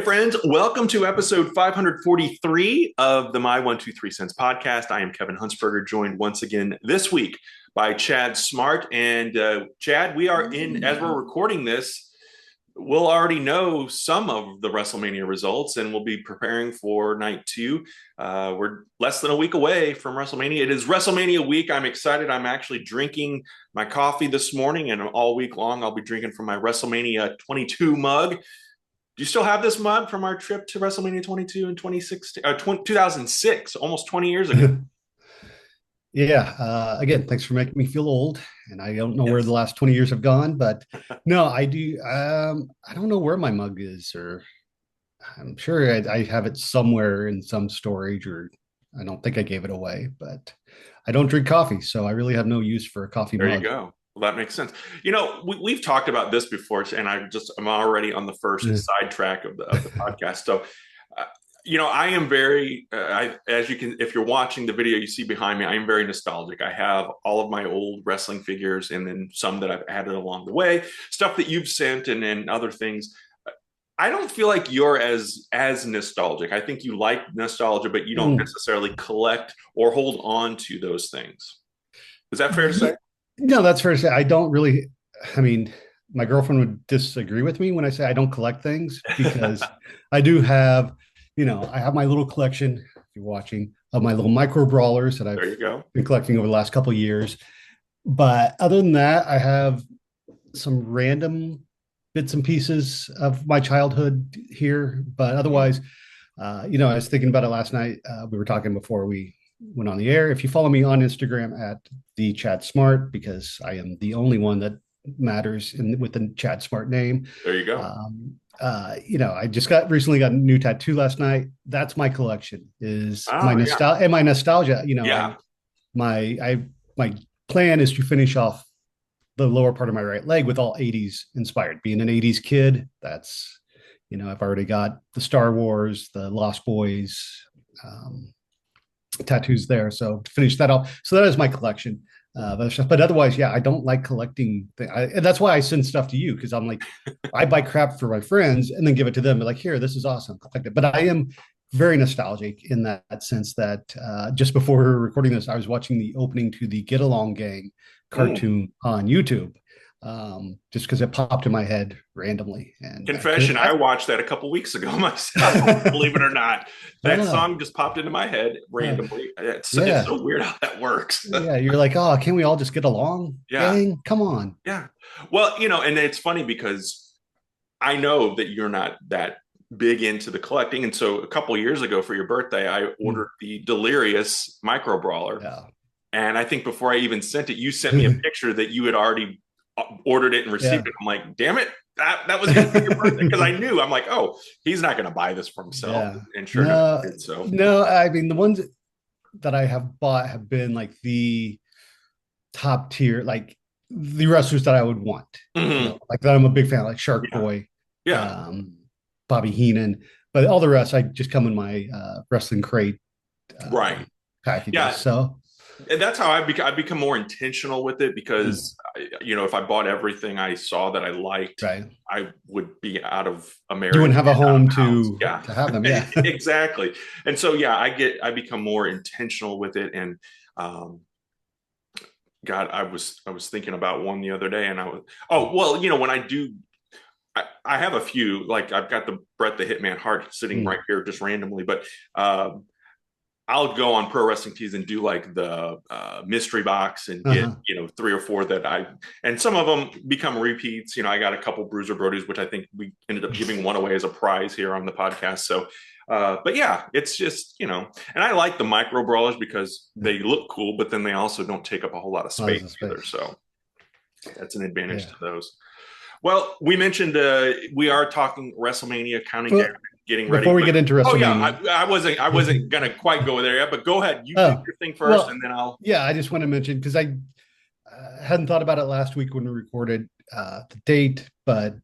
Hey, friends, welcome to episode 543 of the My 123 Cents podcast. I am Kevin Huntsberger, joined once again this week by Chad Smart. And Chad, we are in, as we're recording this, we'll already know some of the WrestleMania results and we'll be preparing for night two. We're less than a week away from WrestleMania. It is WrestleMania week. I'm excited. I'm actually drinking my coffee this morning, and all week long, I'll be drinking from my WrestleMania 22 mug. Do you still have this mug from our trip to WrestleMania 22 in 2006, almost 20 years ago? Yeah. Again, thanks for making me feel old. And I don't know where the Yes. last 20 years have gone, but no, I do. I don't know where my mug is, or I'm sure I have it somewhere in some storage, or I don't think I gave it away, but I don't drink coffee. So I really have no use for a coffee There you mug. go. Well, that makes sense. We've talked about this before, and I'm already on the first Yeah. sidetrack of the podcast. So, uh, I am very, as you can, if you're watching the video you see behind me, I am very nostalgic. I have all of my old wrestling figures, and then some that I've added along the way, stuff that you've sent, and other things. I don't feel like you're as nostalgic. I think you like nostalgia, but you don't Mm. necessarily collect or hold on to those things. Is that fair to say? Ye- No, that's fair to say. I don't really, I mean, my girlfriend would disagree with me when I say I don't collect things because I do have, I have my little collection, if you're watching, of my little micro brawlers that There I've you go. been collecting over the last couple of years. But other than that, I have some random bits and pieces of my childhood here. But Mm. otherwise, I was thinking about it last night. We were talking before we went on the air. If you follow me on Instagram at the Chad Smart, because I am the only one that matters with the Chad Smart name. There you go. I just recently got a new tattoo last night. That's my collection. Is my Oh yeah, nostalgia and my nostalgia. yeah. My plan is to finish off the lower part of my right leg with all 80s inspired. Being an 80s kid, I've already got the Star Wars, the Lost Boys um, tattoos there. So to finish that off, so that is my collection. But otherwise, yeah, I don't like collecting. And that's why I send stuff to you, because I'm like, I buy crap for my friends and then give it to them. But like, here, this is awesome. Collect it. But I am very nostalgic in that sense that just before we were recording this, I was watching the opening to the Get Along Gang Mm. cartoon on YouTube, just because it popped in my head randomly. And Confession, I watched that a couple weeks ago myself. Believe it or not, that oh, song just popped into my head uh, randomly. It's yeah, so weird how that works. yeah. You're like, oh, can we all just get along, Yeah, gang? Come on. yeah. Well, and it's funny because I know that you're not that big into the collecting, and so a couple years ago for your birthday, I Mm, ordered the Delirious Micro Brawler. yeah. And I think before I even sent it, you sent me a picture that you had already ordered it and received Yeah. it. I'm like, damn it, that was going to be your birthday, because I knew, I'm like, oh, he's not going to buy this for himself, Yeah. and sure enough, No, he did. So, no, I mean the ones that I have bought have been like the top tier, like the wrestlers that I would want, mhm. like that I'm a big fan, like Shark Yeah, Boy, yeah, um, Bobby Heenan, but all the rest I just come in my wrestling crate right, packages. yeah. So And that's how I become more intentional with it, mm, because if I bought everything I saw that I liked, right. I would be out of You America, wouldn't have a out of home the house. to Yeah, have them. Yeah. exactly. And so yeah, I become more intentional with it. And um, God, I was thinking about one the other day, and I was, oh well, when I do, I have a few, like I've got the Bret the Hitman Hart sitting right Mm, here just randomly, but um, I'll go on Pro Wrestling Tees and do like the mystery box and get uh-huh. three or four and some of them become repeats. I got a couple Bruiser Brodies, which I think we ended up giving one away as a prize here on the podcast. So, but yeah, it's just and I like the micro brawlers because Yeah. they look cool, but then they also don't take up a whole lot of Lots space of either. space. So that's an advantage Yeah. to those. Well, we mentioned we are talking WrestleMania, counting down, Well, getting ready. before we But get into oh yeah, WrestleMania, I wasn't gonna quite go there yet. But go ahead, you do oh, your thing first, well, and then I'll. yeah, I just want to mention because I hadn't thought about it last week when we recorded the date, but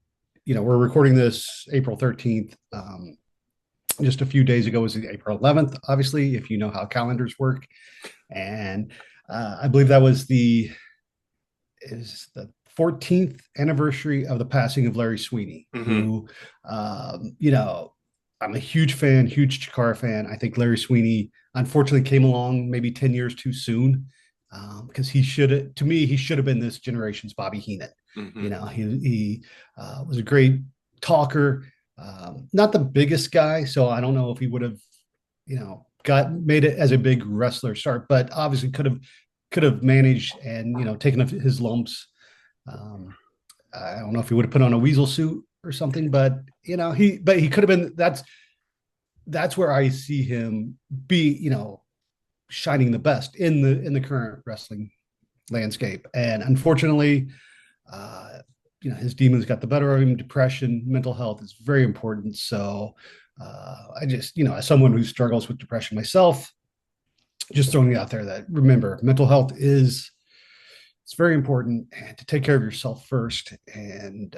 we're recording this April 13th. Just a few days ago was April 11th, obviously, if you know how calendars work. And I believe that was the 14th anniversary of the passing of Larry Sweeney, Mhm. who, I'm a huge fan, huge Chikara fan. I think Larry Sweeney unfortunately came along maybe 10 years too soon, because he should have, to me, he should have been this generation's Bobby Heenan. Hmm. You know, he was a great talker, not the biggest guy. So I don't know if he would have, got made it as a big wrestler start, but obviously could have managed and, taken up his lumps. Um, I don't know if he would have put on a weasel suit or something, but he could have been. That's where I see him be, shining the best in the current wrestling landscape. And unfortunately, uh, his demons got the better of him. Depression, mental health is very important. So I just, as someone who struggles with depression myself, just throwing it out there that remember, mental health is it's very important and to take care of yourself first. And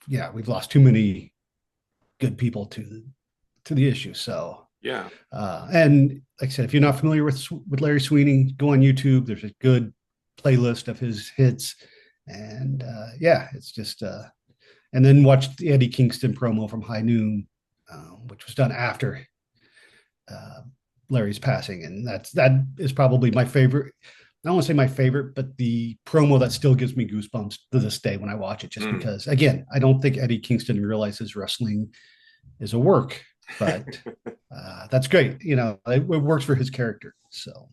yeah, we've lost too many good people to the issue. So Yeah. and like I said, if you're not familiar with Larry Sweeney, go on YouTube. There's a good playlist of his hits, and yeah, it's just and then watch the Eddie Kingston promo from High Noon, which was done after uh, Larry's passing, and that is probably my favorite. I don't want to say my favorite, but the promo that still gives me goosebumps to this day when I watch it, just Mm. because, again, I don't think Eddie Kingston realizes wrestling is a work, but that's great. It works for his character. So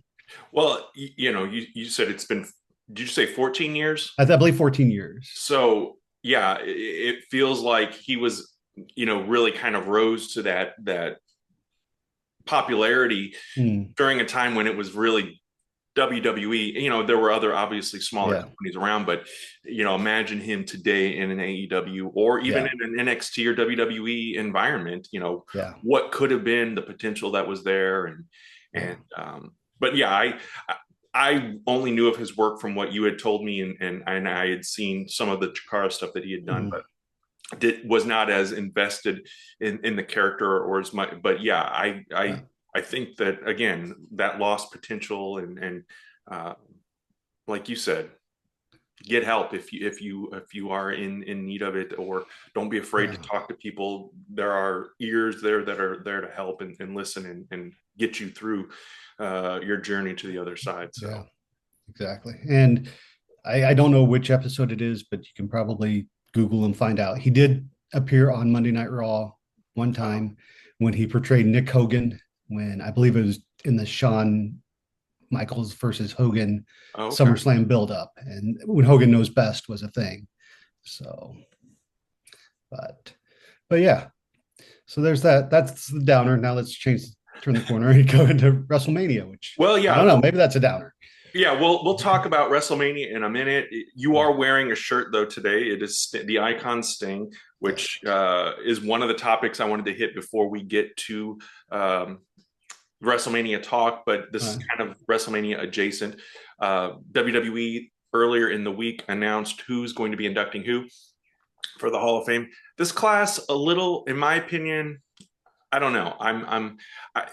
Well, you said it's been, did you say 14 years? I believe 14 years. So yeah, it feels like he was, really kind of rose to that popularity Mm, during a time when it was really WWE. There were other obviously smaller yeah, companies around, but imagine him today in an AEW or even yeah, in an NXT or WWE environment. yeah, What could have been the potential that was there, and yeah. and but yeah, I only knew of his work from what you had told me, and I had seen some of the Chikara stuff that he had done, Mm, but was not as invested in the character or as much. But yeah, yeah. I think that again, that lost potential, and uh, like you said, get help if you are in need of it, or don't be afraid to Yeah, talk to people. There are ears there that are there to help and listen and get you through your journey to the other side. yeah, So exactly. And I don't know which episode it is, but you can probably Google and find out. He did appear on Monday Night Raw one uh, time when he portrayed Nick Hogan, when I believe it was in the Shawn Michaels versus Hogan okay. SummerSlam buildup, and when Hogan knows best was a thing. So, but but yeah, so there's that. That's the downer. Now let's turn the corner and go into WrestleMania, which Well, I yeah. don't know. Maybe that's a downer. Yeah, we'll talk about WrestleMania in a minute. You are wearing a shirt though today. It is the Icon Sting, Yes. which is one of the topics I wanted to hit before we get to um, WrestleMania talk. But this is kind of WrestleMania adjacent. WWE earlier in the week announced who's going to be inducting who for the Hall of Fame. This class, a little, in my opinion, I don't know.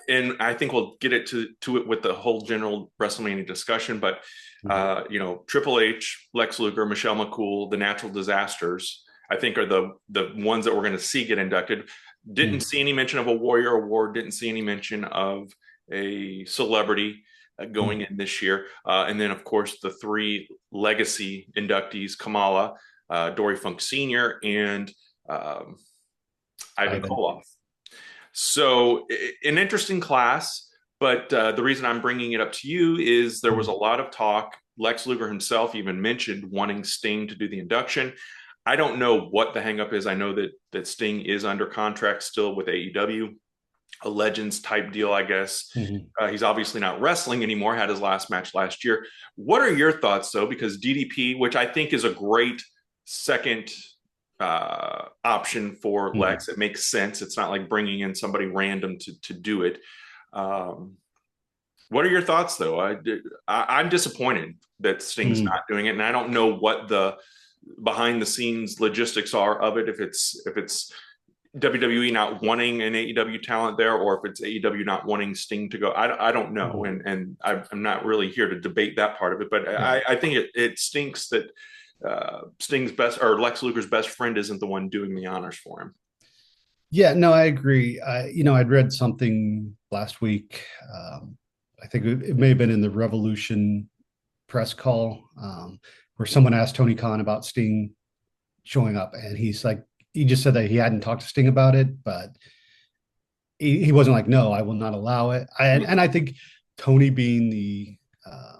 And I think we'll get to it with the whole general WrestleMania discussion. But Mhm. Triple H, Lex Luger, Michelle McCool, the Natural Disasters, I think are the ones that we're going to see get inducted. Didn't Mhm. see any mention of a Warrior Award. Didn't see any mention of a celebrity going Mhm. in this year. And then, of course, the three legacy inductees: Kamala, Dory Funk Sr., and um, Ivan Ivan. Koloff. So, an interesting class, but the reason I'm bringing it up to you is there was a Mhm. lot of talk. Lex Luger himself even mentioned wanting Sting to do the induction. I don't know what the hangup is. I know that Sting is under contract still with AEW, a Legends type deal, I guess. Mhm. He's obviously not wrestling anymore. Had his last match last year. What are your thoughts, though? Because DDP, which I think is a great second option for Mhm. Lex, it makes sense. It's not like bringing in somebody random to do it. Um, what are your thoughts, though? I'm disappointed that Sting's Mhm. not doing it, and I don't know what the behind the scenes logistics are of it. If it's WWE not wanting an AEW talent there, or if it's AEW not wanting Sting to go. I don't know, Mhm. and I'm not really here to debate that part of it. But Yeah. I think it stinks that Sting's best or Lex Luger's best friend isn't the one doing the honors for him. Yeah, no, I agree. I'd read something last week. I think it may have been in the Revolution press call, where someone asked Tony Khan about Sting showing up, and he just said that he hadn't talked to Sting about it, but he wasn't like, no, I will not allow it. And I think Tony being uh,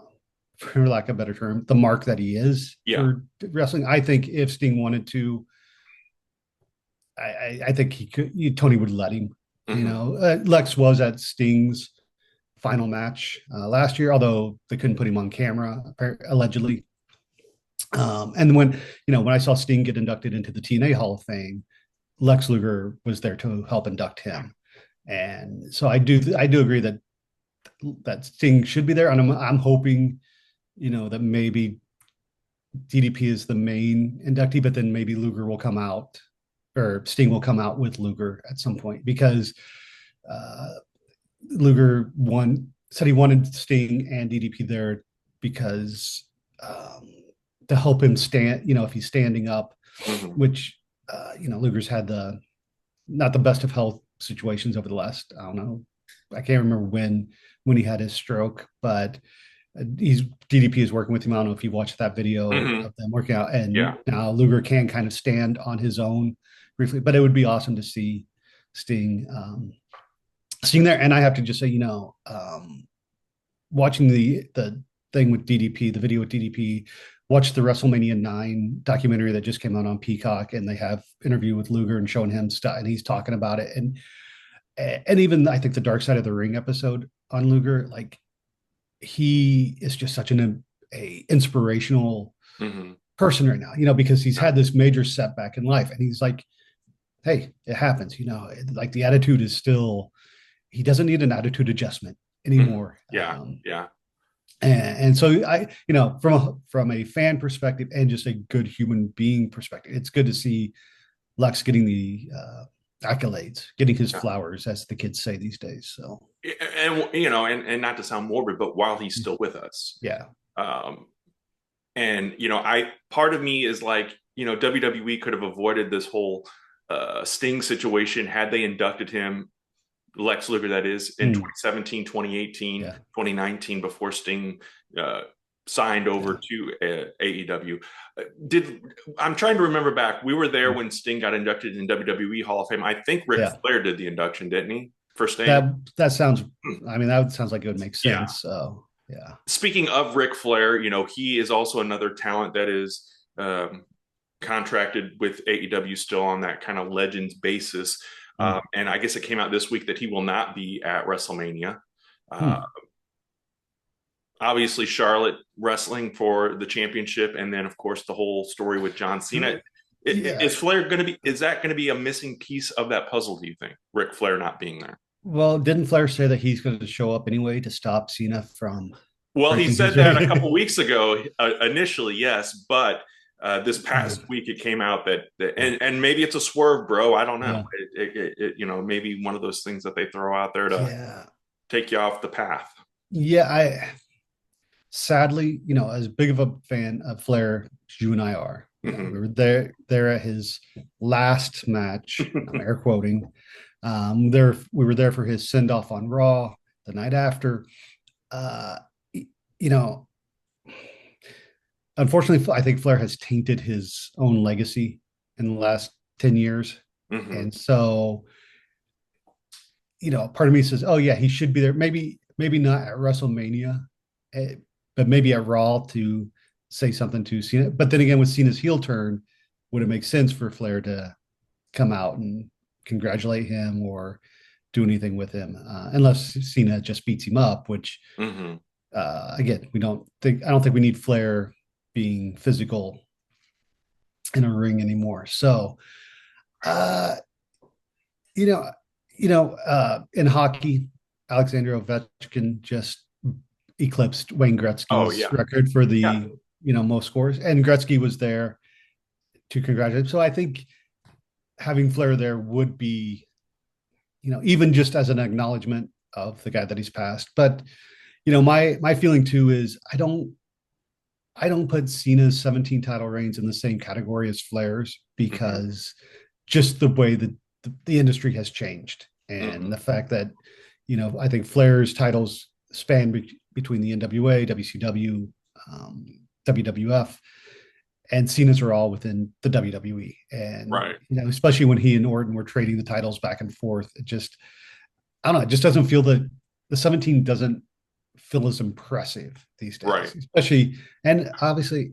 for lack of a better term, the mark that he is Yeah. for wrestling, I think if Sting wanted to, I think he could. Tony would let him. Hmm. Lex was at Sting's final match last year, although they couldn't put him on camera allegedly. And when I saw Sting get inducted into the TNA Hall of Fame, Lex Luger was there to help induct him, and so I do agree that Sting should be there, and I'm hoping that maybe DDP is the main inductee, but then maybe Luger will come out or Sting will come out with Luger at some point because uh, Luger said he wanted Sting and DDP there because to help him stand, if he's standing up, Hmm. which Luger's had the not the best of health situations over the last, I don't know, I can't remember when he had his stroke, but he's DDP is working with him. I don't know if you watched that video Hmm. of them working out, and Yeah. now Luger can kind of stand on his own briefly. But it would be awesome to see Sting Sting there. And I have to just say, watching the thing with DDP, the video with DDP, watch the WrestleMania 9 documentary that just came out on Peacock, and they have interview with Luger and showing him stuff, and he's talking about it, and even I think the Dark Side of the Ring episode on Luger, like he is just such a inspirational Hmm. person right now, because he's had this major setback in life, and he's like, hey, it happens, like the attitude is still, he doesn't need an attitude adjustment Hmm. anymore. Yeah. Yeah. And so from a fan perspective and just a good human being perspective, it's good to see Lex getting the accolades, getting his Yeah. flowers, as the kids say these days. So And not to sound morbid, but while he's still with us, yeah, um, and I part of me is like, WWE could have avoided this whole Sting situation had they inducted him, Lex Luger, that is, in mm, 2017, 2018, yeah, 2019, before Sting uh, signed over yeah, to AEW. Did I'm trying to remember back. We were there mm, when Sting got inducted in WWE Hall of Fame. I think Ric yeah. Flair did the induction, didn't he, for Sting? That sounds. Hmm. I mean, that sounds like it would make Yeah. sense. So yeah. Speaking of Ric Flair, he is also another talent that is contracted with AEW still on that kind of legends basis. Mm, And I guess it came out this week that he will not be at WrestleMania. Uh, mm, Obviously, Charlotte wrestling for the championship, and then of course the whole story with John Cena. yeah. Is Flair going to be? Is that going to be a missing piece of that puzzle? Do you think Ric Flair not being there? Well, didn't Flair say that he's going to show up anyway to stop Cena from Well, he breaking his said that a couple record? weeks ago. Initially, yes, but this Yeah, past week it came out that and maybe it's a swerve, bro. I don't know. yeah, Maybe one of those things that they throw out there to yeah, take you off the path. yeah. I sadly, as big of a fan of Flair as you and I are, we Hmm. were there at his last match. I'm air quoting. There we were there for his send off on Raw the night after. Uh, you know, Unfortunately, I think Flair has tainted his own legacy in the last 10 years. Hmm. And so, part of me says, oh, yeah, he should be there. Maybe not at WrestleMania, eh, but maybe at Raw to say something to Cena. But then again, with Cena's heel turn, would it make sense for Flair to come out and congratulate him or do anything with him? Unless Cena just beats him up, which, Hmm. again, I don't think we need Flair being physical in a ring anymore. So, uh, you know, in hockey, Alexander Ovechkin just eclipsed Wayne Oh Gretzky's yeah, record for yeah. the most scores, and Gretzky was there to congratulate him. So I think having Flair there would be, even just as an acknowledgement of the guy that he's passed. But my feeling too is I don't put Cena's 17 title reigns in the same category as Flair's Hmm. because just the way that the industry has changed, and Mhm. the fact that I think Flair's titles span between the NWA, WCW, WWF, and Cena's are all within the WWE. And Right. especially when he and Orton were trading the titles back and forth, it just I don't know. It just doesn't feel that the 17 doesn't feel as impressive these Right. days, especially. And obviously,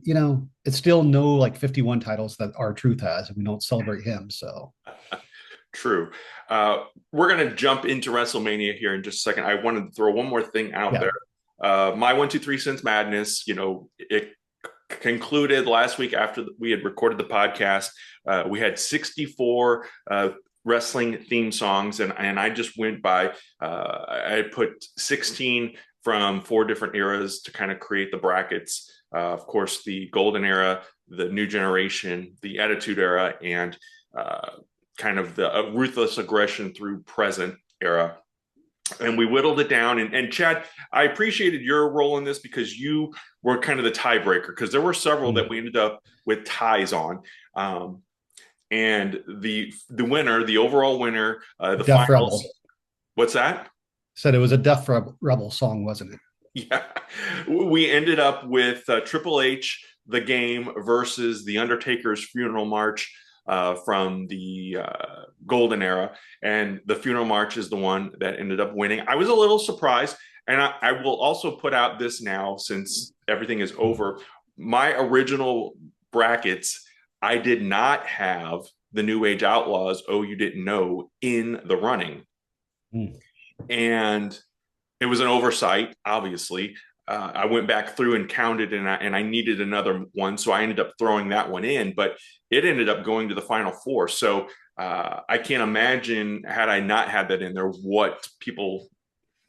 it's still no like 51 titles that R-Truth has, and we don't celebrate him. So, True. We're going to jump into WrestleMania here in just a second. I wanted to throw one more thing out yeah, there. My 1, 2, 3 cents madness, it concluded last week after we had recorded the podcast. We had 64 wrestling theme songs, and I just went by, I put 16 from 4 different eras to kind of create the brackets. Of course, the golden era, the new generation, the attitude era, and kind of the ruthless aggression through present era. And we whittled it down. And Chad, I appreciated your role in this because you were kind of the tiebreaker, because there were several that we ended up with ties on. And the winner, the overall winner, the Death finals. Rebel What's that? said it was a Death Rebel song, wasn't it? Yeah, we ended up with Triple H, The Game versus The Undertaker's Funeral March from the Golden Era, and the Funeral March is the one that ended up winning. I was a little surprised, and I will also put out this now since everything is over. My original brackets, I did not have the New Age Outlaws. Oh, you didn't know in the running, Mm. and it was an oversight, obviously. I went back through and counted, and I needed another one, so I ended up throwing that one in. But it ended up going to the final four. So I can't imagine, had I not had that in there, what people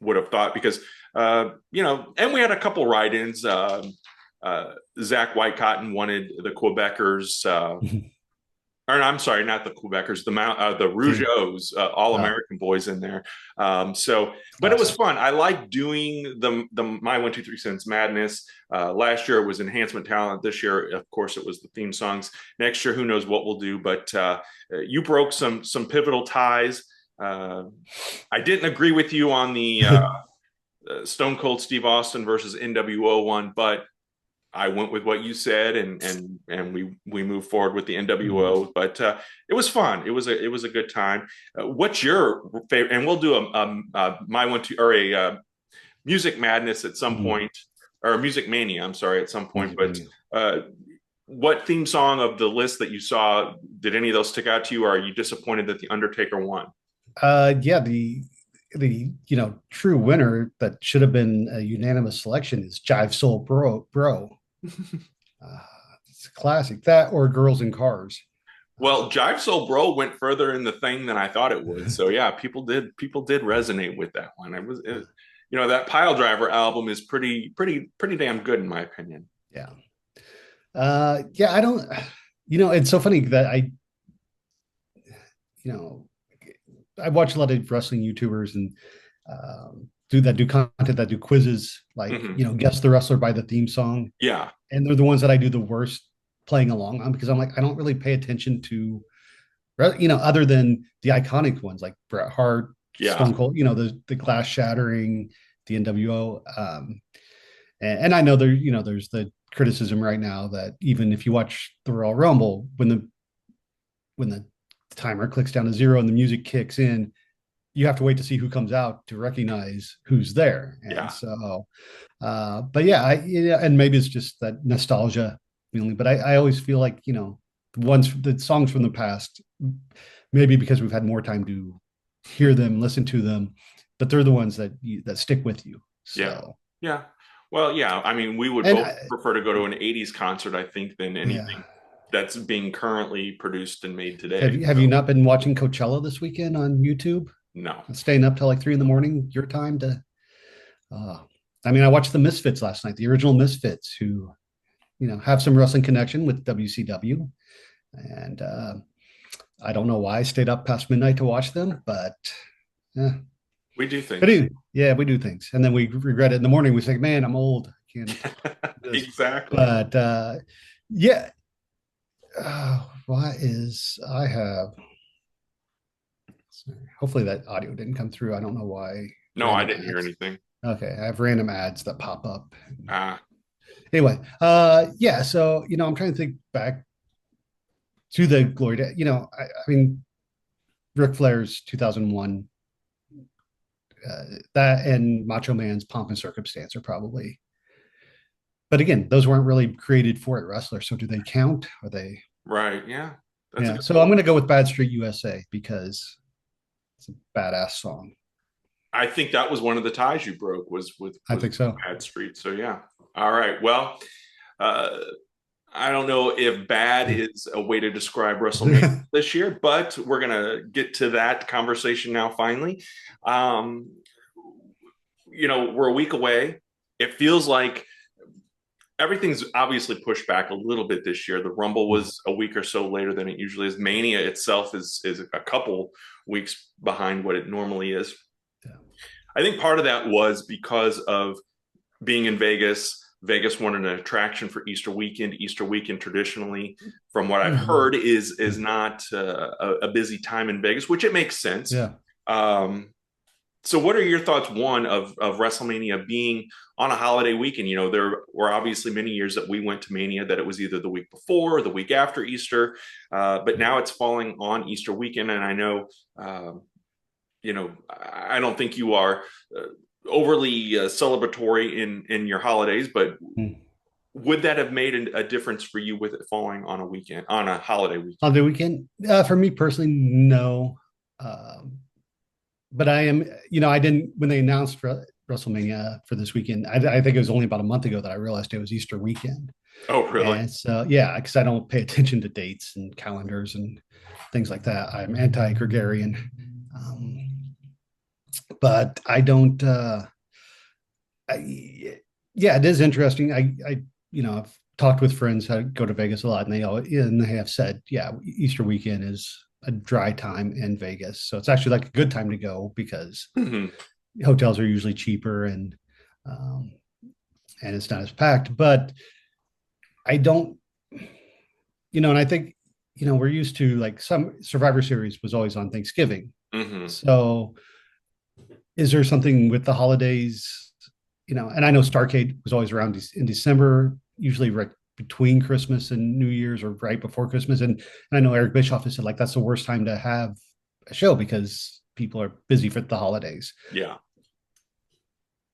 would have thought. Because and we had a couple write-ins. Zach Whitecotton wanted the Quebecers. Or no, I'm sorry, not the Quebecers, the Rougeos, all American boys in there. But it was Classic. fun. I like doing the my 1, 2, 3 cents madness. Last year it was enhancement talent. This year, of course, it was the theme songs. Next year, who knows what we'll do? But you broke some pivotal ties. Uh, I didn't agree with you on the Stone Cold Steve Austin versus NWO one, but I went with what you said, and we moved forward with the NWO. But it was fun. It was a good time. What's your favorite? And we'll do my one two or a music madness at some point, or a music mania. I'm sorry, at some point. Music But Mania. uh, what theme song of the list that you saw, did any of those stick out to you, or are you disappointed that the Undertaker won? Yeah, the true winner that should have been a unanimous selection is Jive Soul Bro. Uh, it's a classic. That or Girls in Cars. Well, Jive Soul Bro went further in the thing than I thought it would. So yeah, people did resonate with that one. That Pile Driver album is pretty damn good in my opinion. Yeah. Yeah, I don't, it's so funny that you know, I watch a lot of wrestling YouTubers and do content that do quizzes, like, Hmm. guess the wrestler by the theme song. Yeah, And they're the ones that I do the worst playing along on, because I'm like, I don't really pay attention to, other than the iconic ones like Bret Hart, yeah, Stone Cold, the glass shattering, the NWO. And I know there's the criticism right now that even if you watch the Royal Rumble, when the timer clicks down to zero and the music kicks in, you have to wait to see who comes out to recognize who's there. And yeah, so, but yeah, and maybe it's just that nostalgia feeling. But I always feel like the songs from the past, maybe because we've had more time to hear them, listen to them, but they're the ones that stick with you. yeah, So, yeah. Well, yeah. I mean, we would and both prefer to go to an '80s concert, I think, than yeah. anything that's being currently produced and made Have today. you have you So not been watching Coachella this weekend on YouTube? no. Staying up till like 3 in the morning, your time to. Uh, I mean, I watched the Misfits last night, the original Misfits, who have some wrestling connection with WCW, and I don't know why I stayed up past midnight to watch them, but yeah, We do but things. yeah, we do things, and then we regret it in the morning. We say, "Man, I'm old. I can't do this." Exactly. But yeah, why is I have Hopefully that audio didn't come through. I don't know why. No, I Random didn't hear ads. anything. Okay, I have random ads that pop up. Ah, Anyway, yeah. So I'm trying to think back to the glory days. I mean, Ric Flair's 2001, that and Macho Man's Pomp and Circumstance are probably. But again, those weren't really created for it wrestlers. So do they count? Are they? right. Yeah, that's a Yeah. good So I'm point. going to go with Bad Street USA because it's a badass song. I think that was one of the ties you broke was with I think so. Bad Street. So yeah. All right. Well, uh, I don't know if bad is a way to describe WrestleMania this year, but we're gonna get to that conversation now. Finally, um, we're a week away. It feels like everything's obviously pushed back a little bit this year. The Rumble was a week or so later than it usually is. Mania itself is a couple weeks behind what it normally is. Yeah. I think part of that was because of being in Vegas. Vegas wanted an attraction for Easter weekend. Easter weekend, traditionally, from what I've Mhm. heard, is not a busy time in Vegas, which it makes sense. Yeah. So, what are your thoughts, one, of WrestleMania being on a holiday weekend? There were obviously many years that we went to Mania that it was either the week before or the week after Easter, but now it's falling on Easter weekend, and I know, I don't think you are overly celebratory in your holidays, but Mm. would that have made a difference for you with it falling on a weekend, on a holiday On weekend? the weekend, for me personally, no. Um, but I am, I didn't when they announced WrestleMania for this weekend. I think it was only about a month ago that I realized it was Easter weekend, Oh, really? and so yeah, because I don't pay attention to dates and calendars and things like that. I'm anti-gregarian, but I don't. Yeah, it is interesting. I've talked with friends that go to Vegas a lot, and they have said, yeah, Easter weekend is a dry time in Vegas, so it's actually like a good time to go because Mm-hmm. hotels are usually cheaper um, and it's not as packed. But I don't, and I think we're used to like some Survivor Series was always on Thanksgiving, Mm-hmm. so is there something with the holidays? And I know Starcade was always around in December, usually right between Christmas and New Year's or right before Christmas. And I know Eric Bischoff has said like that's the worst time to have a show because people are busy for the holidays. Yeah.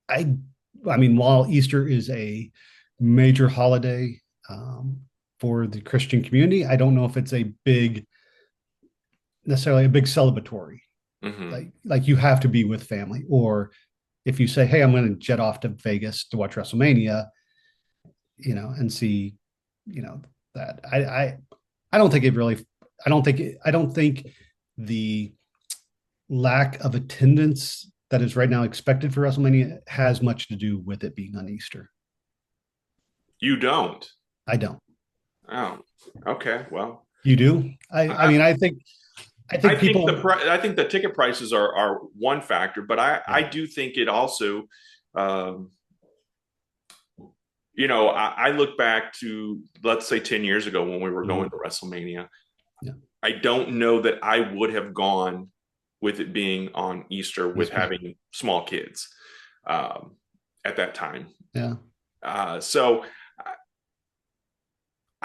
I I mean, while Easter is a major holiday um, for the Christian community, I don't know if it's a big necessarily a big celebratory. Mm-hmm. Like you have to be with family, or if you say, "Hey, I'm going to jet off to Vegas to watch WrestleMania," and see, you know, that I don't think it really. I don't think the lack of attendance that is right now expected for WrestleMania has much to do with it being on Easter. You don't. I don't. Oh, okay. Well, You do? I I, mean, I I think think people. I think the ticket prices are one factor, but I Yeah. do think it also, um, I look back to, let's say, 10 years ago when we were going to Mhm. WrestleMania. Yeah. I don't know that I would have gone with it being on Easter with Easter. having small kids um, at that time. Yeah. So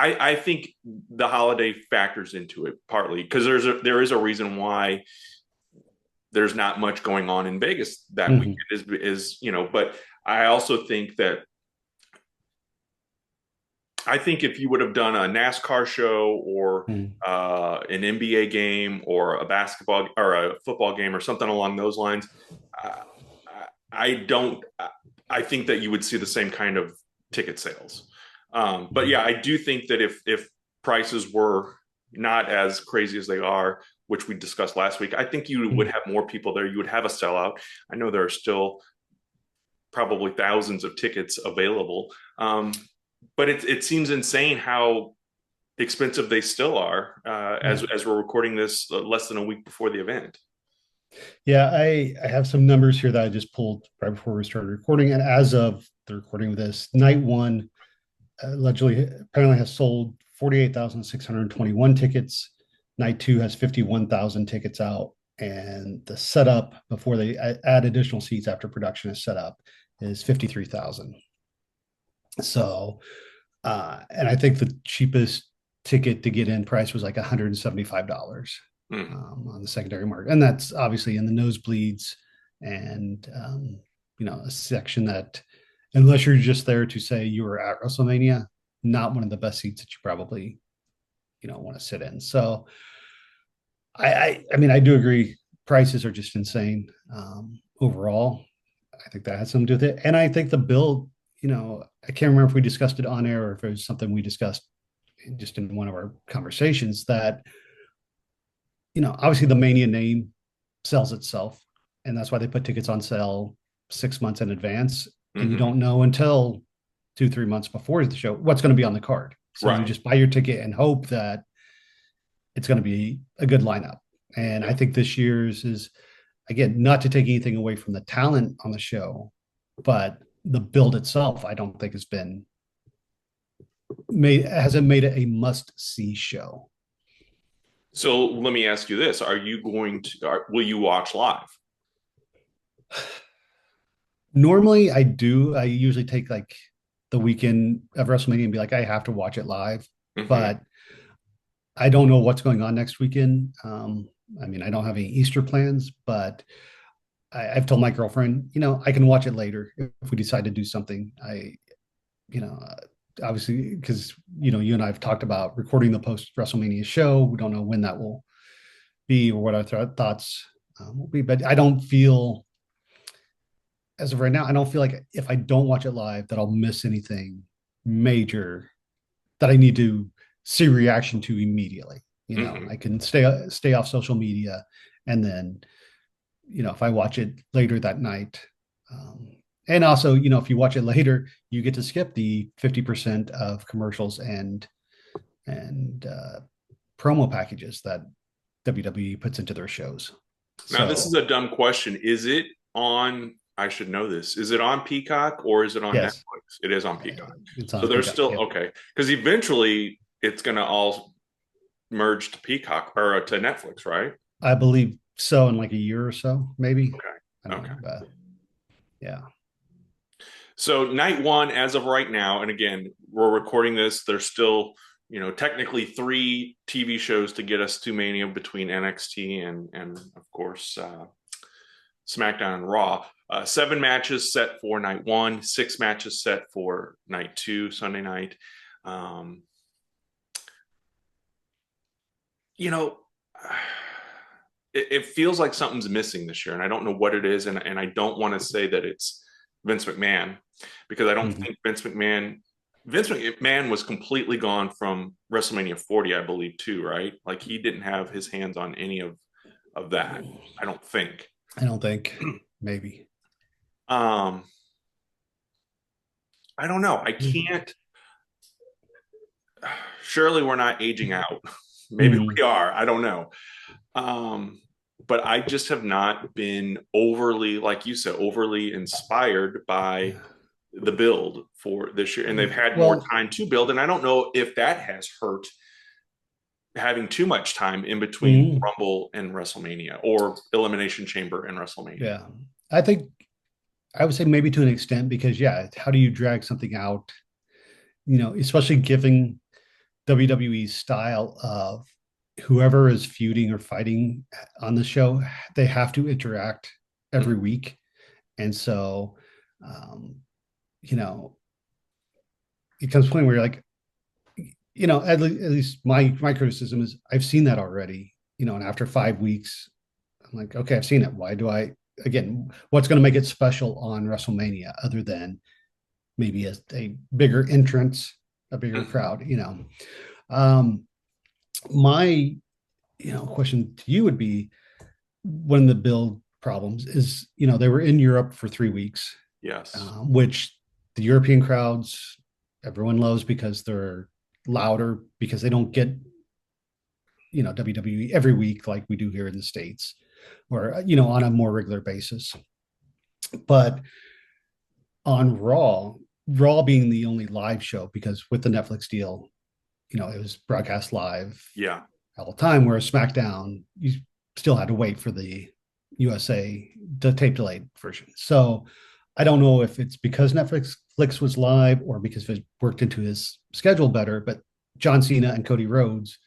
I think the holiday factors into it partly because there is a reason why there's not much going on in Vegas that weekend Mhm. but I also think that I think if you would have done a NASCAR show or Mhm. an NBA game or a basketball or a football game or something along those lines, uh, I don't. I think that you would see the same kind of ticket sales. But yeah, I do think that if prices were not as crazy as they are, which we discussed last week, I think you would Mhm. have more people there. You would have a sellout. I know there are still probably thousands of tickets available. But it seems insane how expensive they still are Yeah. as we're recording this less than a week before the event. Yeah. I have some numbers here that I just pulled right before we started recording. And as of the recording of this, night one allegedly apparently has sold 48,621 tickets. Night two has 51,000 tickets out. and the setup before they add additional seats after production is set up is 53,000. So, and I think the cheapest ticket to get in price was like $175 Mm. on the secondary market, and that's obviously in the nosebleeds and a section that, unless you're just there to say you were at WrestleMania, not one of the best seats that you probably want to sit in. So I mean, I do agree. Prices are just insane overall. I think that has something to do with it, and I think the build. I can't remember if we discussed it on air or if it was something we discussed just in one of our conversations. That obviously the Mania name sells itself, and that's why they put tickets on sale 6 months in advance, and you Mm-hmm. don't know until 2-3 months before the show what's going to be on the card. So you Right. just buy your ticket and hope that it's going to be a good lineup. And I Yeah. think this year's is, again, not to take anything away from the talent on the show, but the build itself, I don't think has been hasn't made it a must see show. So let me ask you this: Are you going to? Will you watch live? Normally I do. I usually take like the weekend of WrestleMania and be like, I have to watch it live. Mm-hmm. But I don't know what's going on next weekend. I mean, I don't have any Easter plans, but I've told my girlfriend, I can watch it later if we decide to do something. You know, Obviously, because, you and I have talked about recording the post WrestleMania show. We don't know when that will be or what our thoughts will be, but I don't feel, as of right now, I don't feel like if I don't watch it live that I'll miss anything major that I need to see reaction to immediately. Mm-hmm. I can stay off social media, and then if I watch it later that night, and also if you watch it later, you get to skip the 50% of commercials and promo packages that WWE puts into their shows. Now, this is So a dumb question. Is it on? I should know this. Is it on Peacock or is it on yes, Netflix? It is on Peacock. it's So on there's Peacock. still Yep. okay because eventually it's going to all merge to Peacock or to Netflix, right? I believe so, in like a year or so, maybe. I Okay. don't Okay. know, but yeah. So night one, as of right now, and again, we're recording this. There's still, technically three TV shows to get us to Mania between NXT and of course SmackDown and Raw. 7 matches set for night one, 6 matches set for night two, Sunday night. Um, you know, it feels like something's missing this year, and I don't know what it is, and I don't want to say that it's Vince McMahon because I don't Mhm. think Vince McMahon was completely gone from WrestleMania 40, I believe, too, right? Like he didn't have his hands on any of that, I don't think. I don't think. Maybe. Um, I don't know. I Mhm. can't. Surely we're not aging out. Maybe we are. I don't know. Um, but I just have not been overly, like you said, overly inspired by the build for this year. And they've had more Well, time to build. And I don't know if that has hurt having too much time in between mhm. Rumble and WrestleMania or Elimination Chamber and WrestleMania. Yeah. I think I would say maybe to an extent because yeah, how do you drag something out? Especially given WWE's style of whoever is feuding or fighting on the show, they have to interact every week. And so, um, you know, it comes to a point where you're like, at least my criticism is I've seen that already, and after 5 weeks, I'm like, okay, I've seen it. Why do I, again, what's going to make it special on WrestleMania other than maybe a bigger entrance, a bigger Mm-hmm. crowd? Um, my, question to you would be one of the build problems is, they were in Europe for 3 weeks, Yes. which the European crowds, everyone loves because they're louder because they don't get, WWE every week like we do here in the States or, on a more regular basis. But on Raw being the only live show, because with the Netflix deal, it was broadcast live Yeah. all the time, whereas SmackDown, you still had to wait for the USA the tape delayed version. So I don't know if it's because Netflix was live or because it worked into his schedule better, but John Cena and Cody Rhodes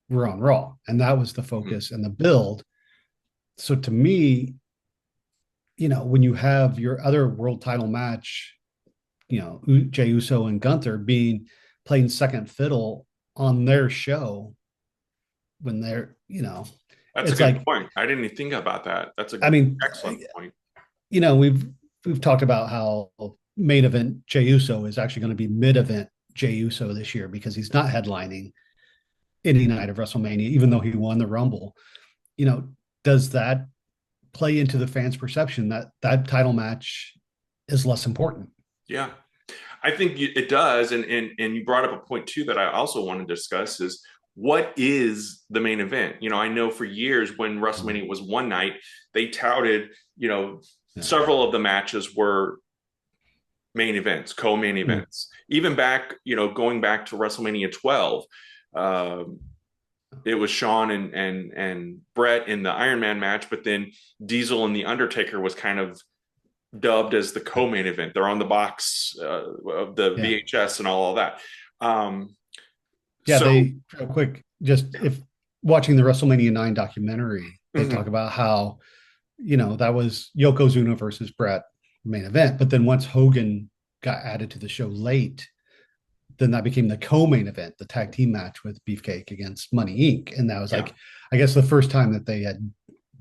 were on Raw, and that was the Mhm. focus and the build. So to me, when you have your other world title match, Jey Uso and Gunther being playing second fiddle on their show when they're, That's a it's good like, point. I didn't even think about that. That's a I mean, excellent point. we've talked about how main event Jey Uso is actually going to be mid event Jey Uso this year because he's not headlining any night of WrestleMania, even though he won the Rumble. You know, does that play into the fans' perception that that title match is less important? Yeah. I think it does, and you brought up a point too that I also want to discuss is what is the main event? I know for years when WrestleMania was one night, they touted, Yeah. several of the matches were main events, co-main Mm. events. Even back, going back to WrestleMania 12, um, it was Shawn and Brett in the Iron Man match, but then Diesel and the Undertaker was kind of dubbed as the co-main event. They're on the box of the Yeah. VHS and all of that. Um, Yeah. so, They, real quick, just if watching the WrestleMania 9 documentary, they talk mhm, about how, that was Yokozuna versus Brett main event. But then once Hogan got added to the show late, then that became the co-main event, the tag team match with Beefcake against Money Inc. And that was yeah. like, I guess the first time that they had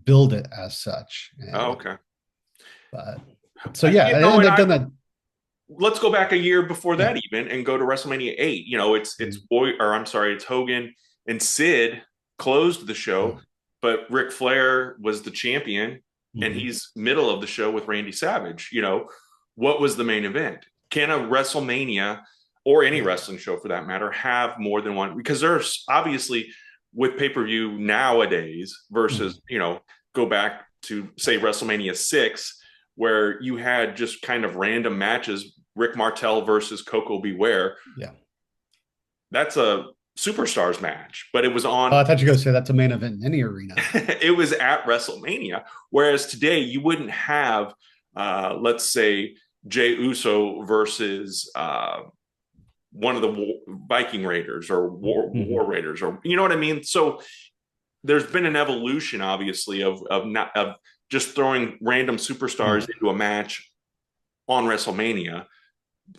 billed it as such. Oh, And okay. but so yeah, and And they've done that. let's go back a year before Yeah. that even and go to WrestleMania 8. It's Mhm. boy or I'm sorry, it's Hogan and Sid closed the show, but Ric Flair was the champion and Mhm. he's middle of the show with Randy Savage. What was the main event? Can a WrestleMania or any Yeah. wrestling show for that matter have more than one? Because there's obviously with pay-per-view nowadays Mhm. versus, go back to say WrestleMania 6 where you had just kind of random matches, Rick Martel versus Coco Beware. Yeah. That's a superstars match, but it was Oh, I on thought you were going to say that's a main event in any arena. it was at WrestleMania. Whereas today you wouldn't have let's say Jey Uso versus one of the Viking Raiders or War Mhm. Raiders, or you know what I mean. So there's been an evolution, obviously, of just throwing random superstars Mhm. into a match on WrestleMania.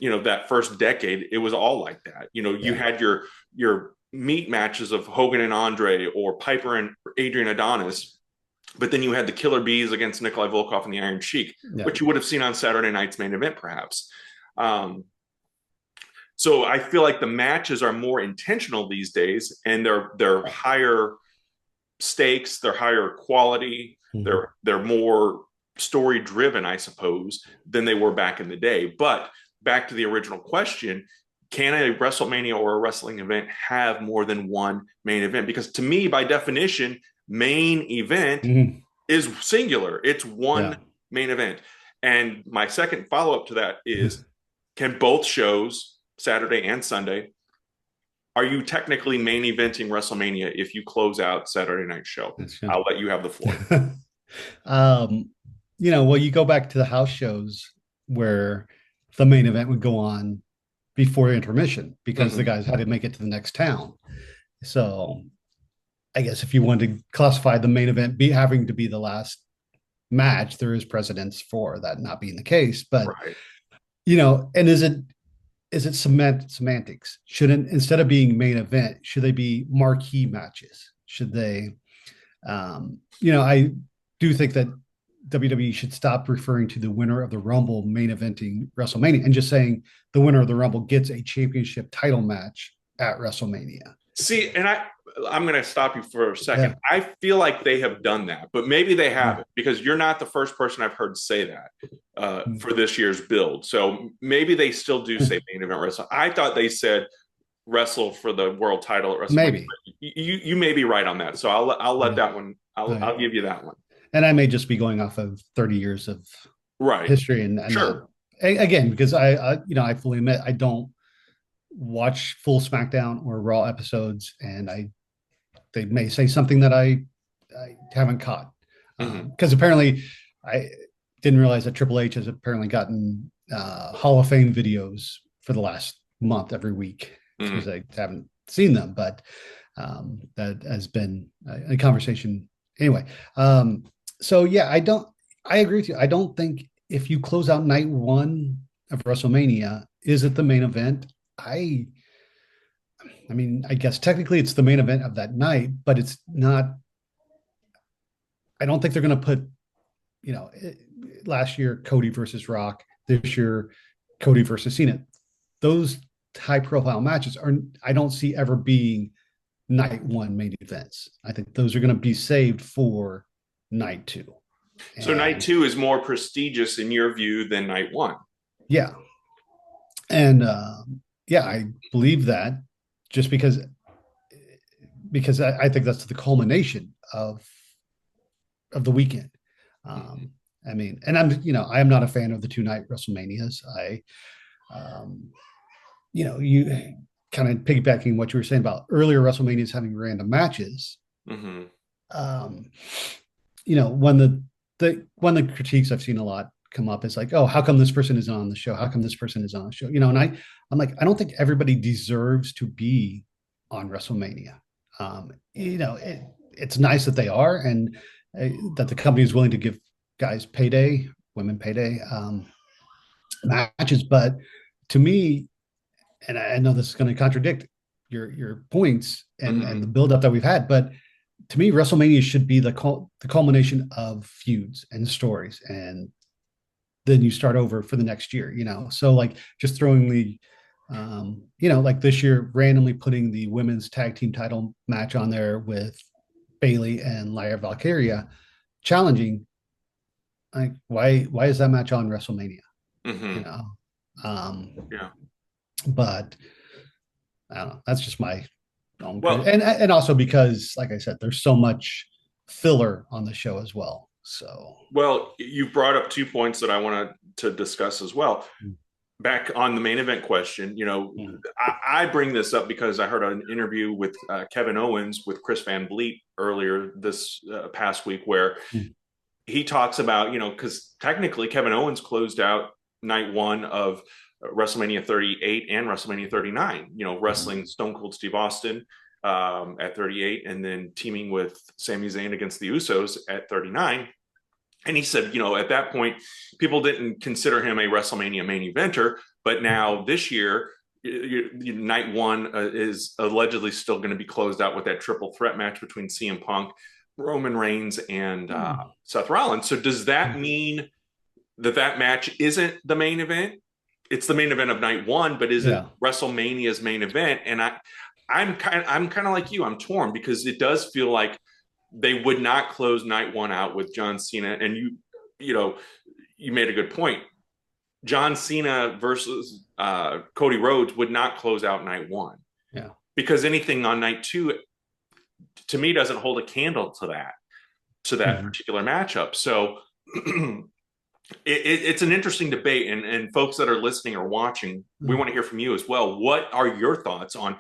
That first decade, it was all like that. You Yeah. had your meat matches of Hogan and Andre or Piper and Adrian Adonis, but then you had the Killer Bees against Nikolai Volkov and the Iron Sheik, Yeah. which you would have seen on Saturday night's main event, perhaps. Um, so I feel like the matches are more intentional these days, and they're higher stakes, they're higher quality, Mhm. they're more story driven, I suppose, than they were back in the day. But back to the original question, can a WrestleMania or a wrestling event have more than one main event? Because to me, by definition, main event Mhm. is singular. It's one Yeah. main event. And my second follow up to that is can both shows, Saturday and Sunday, are you technically main eventing WrestleMania if you close out Saturday night show? That's good. I'll let you have the floor. um, well, you go back to the house shows where the main event would go on before intermission because the Mm-hmm. guys had to make it to the next town. So I guess if you wanted to classify the main event be having to be the last match, there is precedence for that not being the case. But Right. and is it semantics? Shouldn't instead of being main event, should they be marquee matches? Should they I do think that WWE should stop referring to the winner of the Rumble main eventing WrestleMania and just saying the winner of the Rumble gets a championship title match at WrestleMania. See, and I'm going to stop you for a second. Yeah. I feel like they have done that, but maybe they haven't because you're not the first person I've heard say that for this year's build. So maybe they still do say main event wrestle. I thought they said wrestle for the world title at WrestleMania. Maybe. You may be right on that. So I'll let Yeah. that one. Right. I'll give you that one. And I may just be going off of 30 years of Right. history and not Sure. again because I fully admit I don't watch full SmackDown or Raw episodes, and they may say something that I I haven't caught Hmm. because apparently I didn't realize that Triple H has apparently gotten Hall of Fame videos for the last month every week because Hmm. I haven't seen them, but that has been a conversation anyway. So yeah, I agree with you. I don't think if you close out night one of WrestleMania, is it the main event? I I mean, I guess technically it's the main event of that night, but it's not. I don't think they're going to put, you know, last year Cody versus Rock, this year Cody versus Cena. Those high profile matches are, I don't see ever being night one main events. I think those are going to be saved for night two. So night And two is more prestigious in your view than night one. yeah, and yeah, I believe that just because I think that's the culmination of the weekend. Mhm. Um, I mean, and I am not a fan of the 2 night WrestleManias. Um, you kind of piggybacking what you were saying about earlier WrestleManias having random matches. Hmm. Um, when the one of the critiques I've seen a lot come up is like, oh, how come this person is on the show? How come this person is on the show? And I'm like, I don't think everybody deserves to be on WrestleMania. It's nice that they are, and that the company is willing to give guys payday, women payday matches. But to me, and I know this is going to contradict your points and the Hmm. buildup that we've had, but to me, WrestleMania should be the culmination of feuds and stories, and then you start over for the next year. So like just throwing like this year, randomly putting the women's tag team title match on there with Bailey and Lyra Valkyria challenging. Like, why is that match on WrestleMania? You Hmm. know, um, Yeah. but I don't know. That's just my own Well, and also because, like I said, there's so much filler on the show as well. So you brought up 2 points that I wanted to discuss as well. Back on the main event question, mm, I bring this up because I heard an interview with Kevin Owens with Chris Van Vliet earlier this past week where mm, he talks about, because technically Kevin Owens closed out night one of WrestleMania 38 and WrestleMania 39, mm, wrestling Stone Cold Steve Austin at 38 and then teaming with Sami Zayn against the Usos at 39. And he said, at that point, people didn't consider him a WrestleMania main eventer, but now this year, night one is allegedly still going to be closed out with that triple threat match between CM Punk, Roman Reigns, and mm, Seth Rollins. So does that mm. mean that match isn't the main event? It's the main event of night one, but is it Yeah. WrestleMania's main event? And I'm kind of like you. I'm torn because it does feel like they would not close night one out with John Cena. And you know, you made a good point. John Cena versus Cody Rhodes would not close out night one Yeah. because anything on night two, to me, doesn't hold a candle to that Mhm. particular matchup. So it's an interesting debate, and folks that are listening or watching, we want to hear from you as well. What are your thoughts on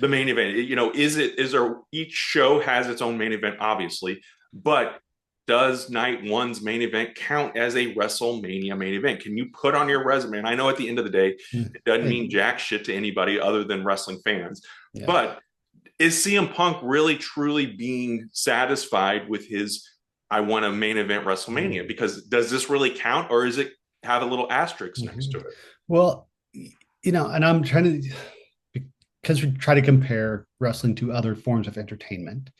the main event? Is there each show has its own main event, obviously, but does night one's main event count as a WrestleMania main event? Can you put on your resume? And I know at the end of the day, it doesn't mean And jack shit to anybody other than wrestling fans. yeah. But is CM Punk really truly being satisfied with his I want a main event WrestleMania? Because does this really count or is it have a little asterisk next to Mhm. it? Well, and I'm trying to because we try to compare wrestling to other forms of entertainment.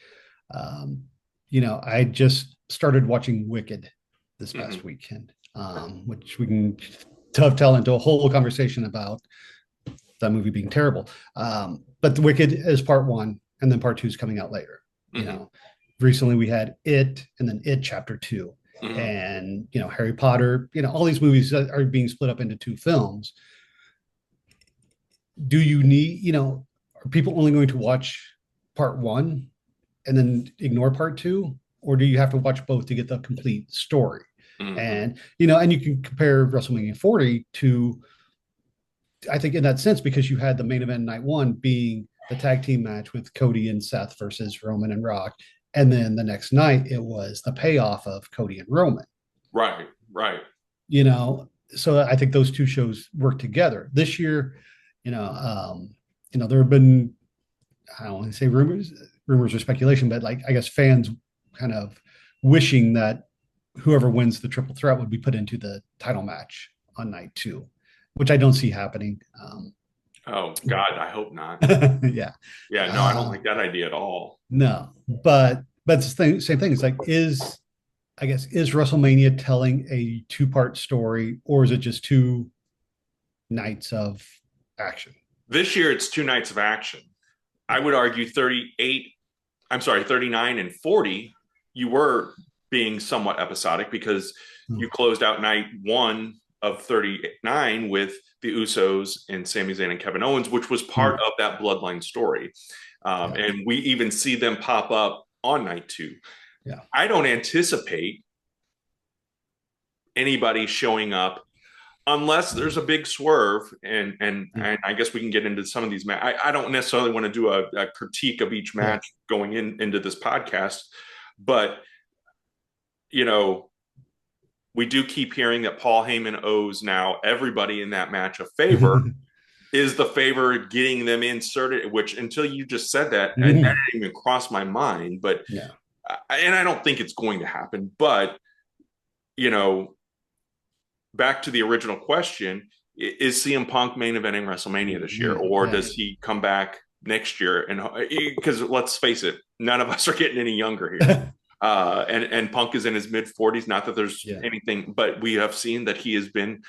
Um, I just started watching Wicked this past Mm-hmm. weekend, which we can dovetail into a whole conversation about that movie being terrible. But the Wicked is part one, and then part two is coming out later. You Mm-hmm. know, recently we had It, and then It Chapter Two, Mm-hmm. and Harry Potter. All these movies are being split up into two films. Do you need? Are people only going to watch part one and then ignore part two, or do you have to watch both to get the complete story? Mm-hmm. And you can compare WrestleMania 40 to, I think, in that sense, because you had the main event night one being the tag team match with Cody and Seth versus Roman and Rock, And then the next night, it was the payoff of Cody and Roman. Right, right. You know, so I think those two shows work together. This year, you know, there have been, I don't want to say rumors or speculation, but like I guess fans kind of wishing that whoever wins the triple threat would be put into the title match on night two, which I don't see happening. Oh God, I hope not. Yeah. Yeah, no, I don't like that idea at all. No, but it's the same thing. It's like I guess is WrestleMania telling a two-part story, or is it just two nights of action? This year it's two nights of action. I would argue 39 and 40, you were being somewhat episodic because you closed out night one of 39 with the Usos and Sami Zayn and Kevin Owens, which was part of that bloodline story. And we even see them pop up on night two. Yeah. I don't anticipate anybody showing up unless there's a big swerve, and I guess we can get into some of these. I don't necessarily want to do a critique of each match going into this podcast, but we do keep hearing that Paul Heyman owes now everybody in that match a favor. Is the favor getting them inserted? Which until you just said that, that didn't even cross my mind. But and I don't think it's going to happen. But back to the original question, is CM Punk main eventing WrestleMania this year, or does he come back next year? And because let's face it, none of us are getting any younger here. And Punk is in his mid-40s. Not that there's anything, but we have seen that he has been,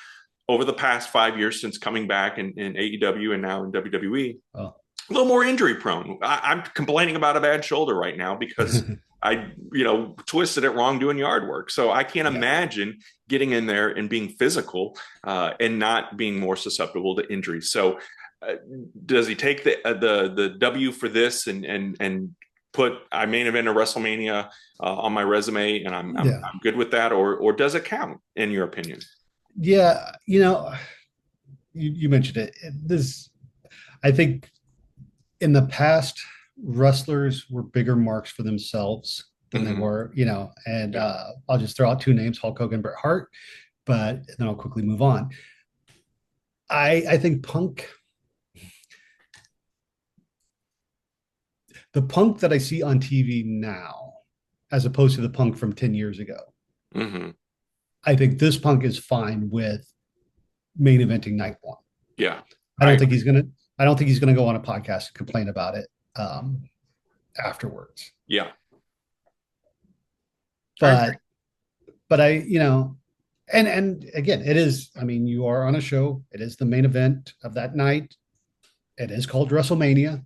over the past 5 years since coming back in AEW and now in WWE, a little more injury prone. I'm complaining about a bad shoulder right now because I, twisted it wrong doing yard work. So I can't imagine getting in there and being physical and not being more susceptible to injuries. So does he take the W for this and put I main event of WrestleMania on my resume and I'm good with that, or does it count in your opinion? Yeah, you mentioned it. I think in the past, wrestlers were bigger marks for themselves than they were, and I'll just throw out two names, Hulk Hogan, Bret Hart, but then I'll quickly move on. I think the Punk that I see on TV now, as opposed to the Punk from 10 years ago, I think this Punk is fine with main eventing night one. Yeah. I don't think he's gonna go on a podcast and complain about it afterwards. Yeah. But and again, it is, you are on a show, it is the main event of that night. It is called WrestleMania.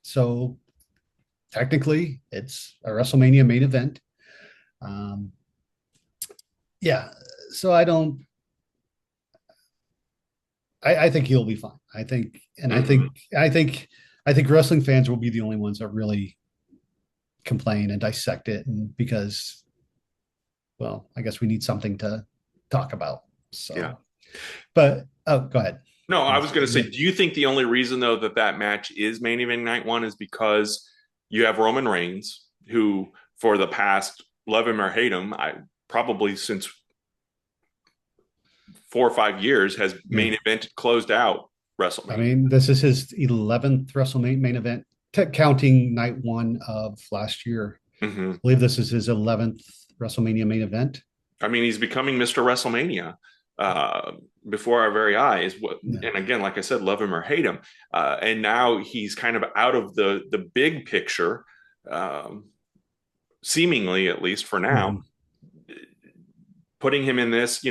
So technically it's a WrestleMania main event. So I think he'll be fine. I think wrestling fans will be the only ones that really complain and dissect it, and because, well, I guess we need something to talk about. So, but go ahead. No, I was going to say, do you think the only reason though that match is main event night one is because you have Roman Reigns, who for the past, love him or hate him, probably since 4 or 5 years has main event closed out WrestleMania. This is his 11th WrestleMania main event, counting night one of last year. I believe this is his 11th WrestleMania main event. He's becoming Mr. WrestleMania before our very eyes. And again, like I said, love him or hate him. And now he's kind of out of the big picture, seemingly, at least for now. Putting him in this,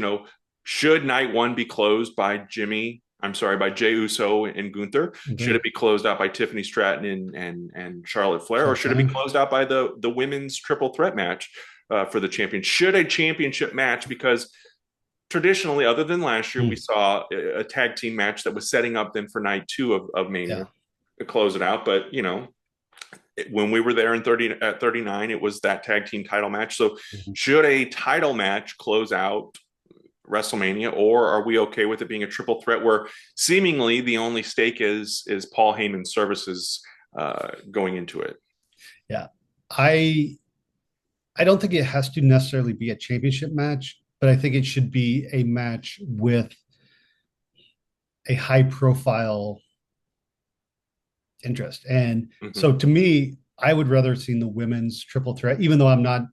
should night one be closed by Jey Uso and Gunther? Should it be closed out by Tiffany Stratton and Charlotte Flair? Or should it be closed out by the women's triple threat match for the champion? Should a championship match, because traditionally, other than last year, we saw a tag team match that was setting up then for night two of Mania to close it out. But, when we were there at 39, it was that tag team title match. So should a title match close out WrestleMania, or are we okay with it being a triple threat where seemingly the only stake is Paul Heyman's services going into it? Yeah. I I don't think it has to necessarily be a championship match, but I think it should be a match with a high profile interest. And Hmm. so to me, I would rather seen the women's triple threat, even though I'm not,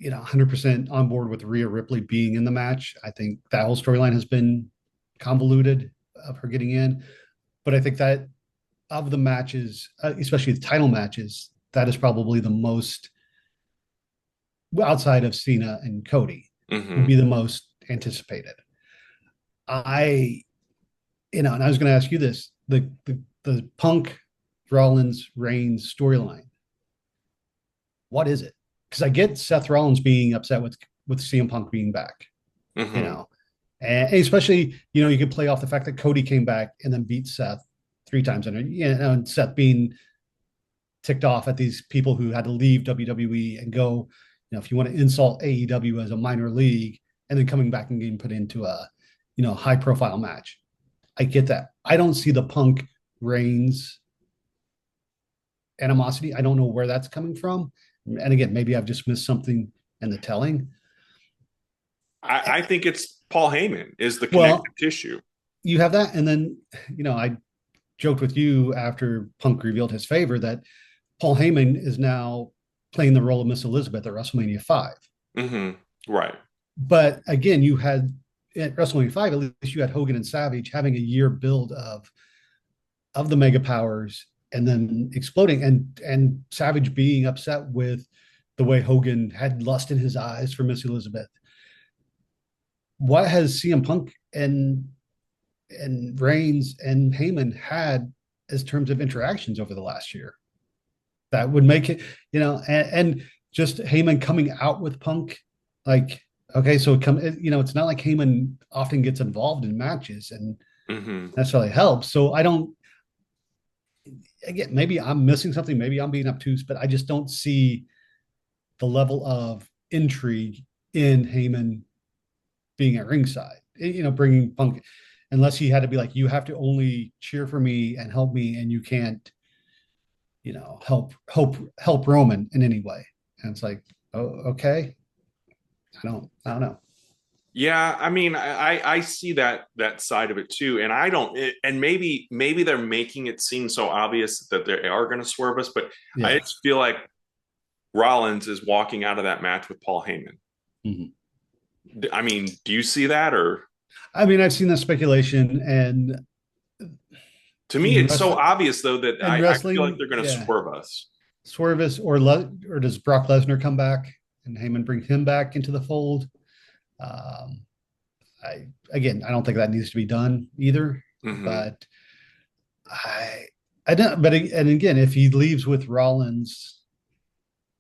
100% on board with Rhea Ripley being in the match. I think that whole storyline has been convoluted of her getting in. But I think that of the matches, especially the title matches, that is probably the most, outside of Cena and Cody, would Hmm. be the most anticipated. I, and I was going to ask you this: the Punk Rollins Reigns storyline. What is it? Because I get Seth Rollins being upset with CM Punk being back, you Hmm. know, and especially you could play off the fact that Cody came back and then beat Seth 3 times, and Seth being ticked off at these people who had to leave WWE and go, if you want to insult AEW as a minor league and then coming back and getting put into a, high profile match. I get that. I don't see the Punk Reigns animosity. I don't know where that's coming from. And again, maybe I've just missed something in the telling. I think it's Paul Heyman is the connective Well, tissue. you have that. And then, I joked with you after Punk revealed his favor that Paul Heyman is now playing the role of Miss Elizabeth at WrestleMania 5. Hmm. Right. But again, you had at WrestleMania 5, at least you had Hogan and Savage having a year build of the mega powers and then exploding, and Savage being upset with the way Hogan had lust in his eyes for Miss Elizabeth. What has CM Punk and Reigns and Heyman had as terms of interactions over the last year? That would make it, and just Heyman coming out with Punk, like, okay, so it's not like Heyman often gets involved in matches and Hmm. necessarily helps. So I don't, again, maybe I'm missing something, maybe I'm being obtuse, but I just don't see the level of intrigue in Heyman being at ringside, bringing Punk, unless he had to be like, you have to only cheer for me and help me, and you can't, help Roman in any way. And it's like, oh, okay. I don't know. Yeah, I mean, I see that side of it too, and I don't, and maybe they're making it seem so obvious that they are going to swerve us, but I Yeah. just feel like Rollins is walking out of that match with Paul Heyman. Mhm. I mean, do you see that, or I mean, I've seen that speculation, and to me, in it's so wrestling, obvious though that I feel like wrestling, they're going to yeah. swerve us. Swervis or does Brock Lesnar come back and Heyman bring him back into the fold? Um, I don't think that needs to be done either. Hmm. But I I don't. But and again, if he leaves with Rollins,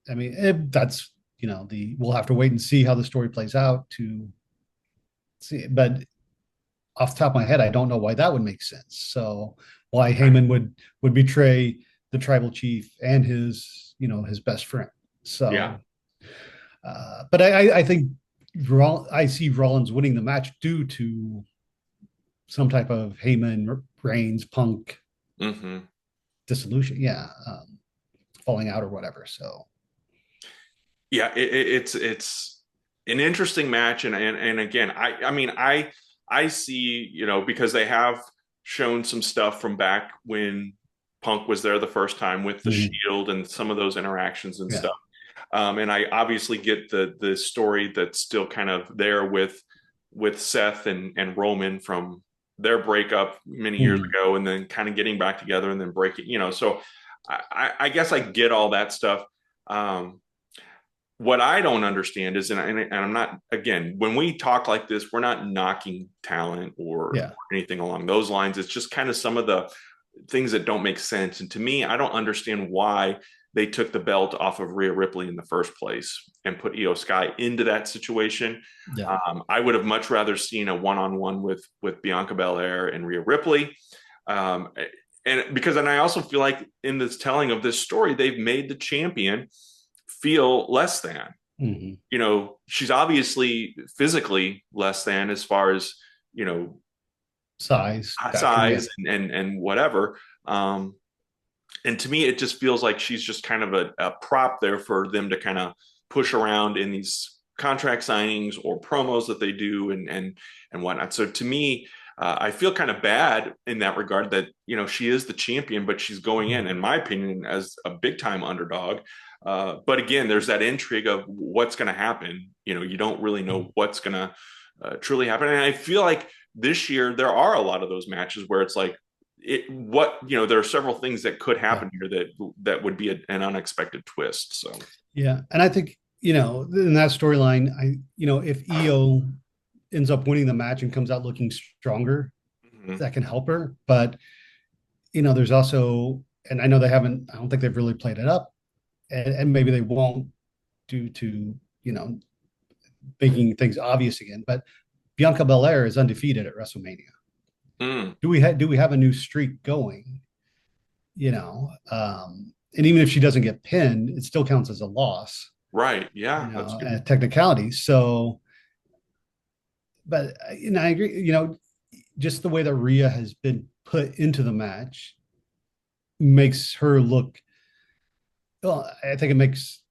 I mean, that's the we'll have to wait and see how the story plays out to see. But off the top of my head, I don't know why that would make sense. So why Heyman would betray the tribal chief and his best friend. Yeah. So, but I think I see Rollins winning the match due to some type of Heyman Reigns Punk Hmm. dissolution. Yeah, falling out or whatever. So Yeah, it's an interesting match, and again, I mean, I see, because they have shown some stuff from back when Punk was there the first time with the mhm, Shield and some of those interactions and yeah. stuff. And I obviously get the story that's still kind of there with Seth and Roman from their breakup many years Mhm. ago, and then kind of getting back together and then breaking, so I guess I get all that stuff. Um, what I don't understand is, and I'm not, again, when we talk like this, we're not knocking talent or Yeah. anything along those lines. It's just kind of some of the things that don't make sense. And to me, I don't understand why they took the belt off of Rhea Ripley in the first place and put Io Sky into that situation. Yeah. I would have much rather seen a one-on-one with Bianca Belair and Rhea Ripley. Um, and I also feel like in this telling of this story, they've made the champion feel less than. Mhm. She's obviously physically less than as far as, you know, Size factor. Yeah. size and whatever. And to me, it just feels like she's just kind of a prop there for them to kind of push around in these contract signings or promos that they do and whatnot. So to me, I feel kind of bad in that regard that she is the champion, but she's going in my opinion, as a big time underdog. But again, there's that intrigue of what's going to happen. You don't really know what's going to truly happen, and I feel like this year there are a lot of those matches where it's like there are several things that could Yeah. happen here that would be an unexpected twist. So Yeah. And I think, in that storyline, if Io ends up winning the match and comes out looking stronger, mhm. that can help her. But, there's also, and I know I don't think they've really played it up, and maybe they won't due to, making things obvious again. But Bianca Belair is undefeated at WrestleMania. Mm, Do we have a new streak going? And even if she doesn't get pinned, it still counts as a loss, right. Yeah, that's good. a technicality. So, but I agree. Just the way that Rhea has been put into the match makes her look. Well, I think it makes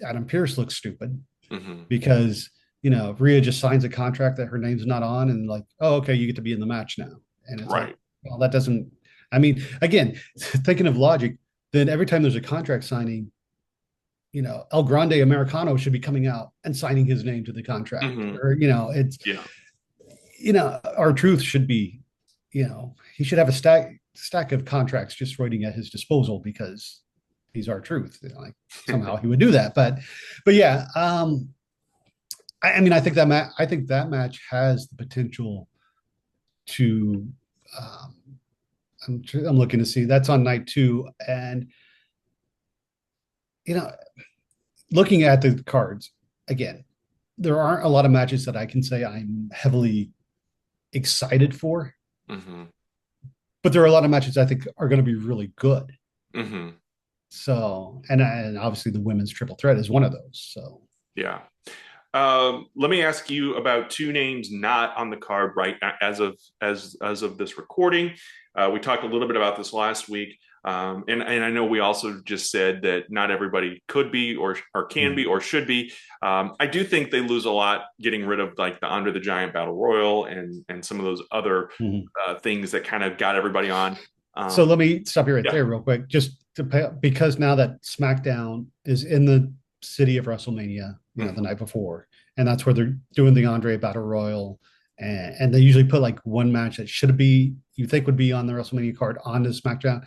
Adam Pearce look stupid Hmm. because Rhea just signs a contract that her name's not on, and like, oh, okay, you get to be in the match now, and it's like, Right. well, that doesn't. I mean, again, thinking of logic, then every time there's a contract signing, El Grande Americano should be coming out and signing his name to the contract, Hmm. or it's Yeah. our truth should be, he should have a stack of contracts just waiting at his disposal because he's our truth. Like somehow he would do that, but yeah, I mean, I think that match has the potential to. Um, I'm looking to see that's on night two, and you know, looking at the cards again, there aren't a lot of matches that I can say I'm heavily excited for, Hmm. but there are a lot of matches I think are going to be really good. Hmm. So, and obviously the women's triple threat is one of those. So, Yeah. Let me ask you about two names not on the card right as of this recording. We talked a little bit about this last week, and I know we also just said that not everybody could be or can be mhm. or should be. I do think they lose a lot getting rid of like the Under the Giant Battle Royal and some of those other Mhm. things that kind of got everybody on. So Um, let me stop you right yeah. there real quick, just because now that SmackDown is in the city of WrestleMania, the Mhm. night before, and that's where they're doing the Andre Battle Royal, and they usually put like one match that should be you think would be on the WrestleMania card on the SmackDown.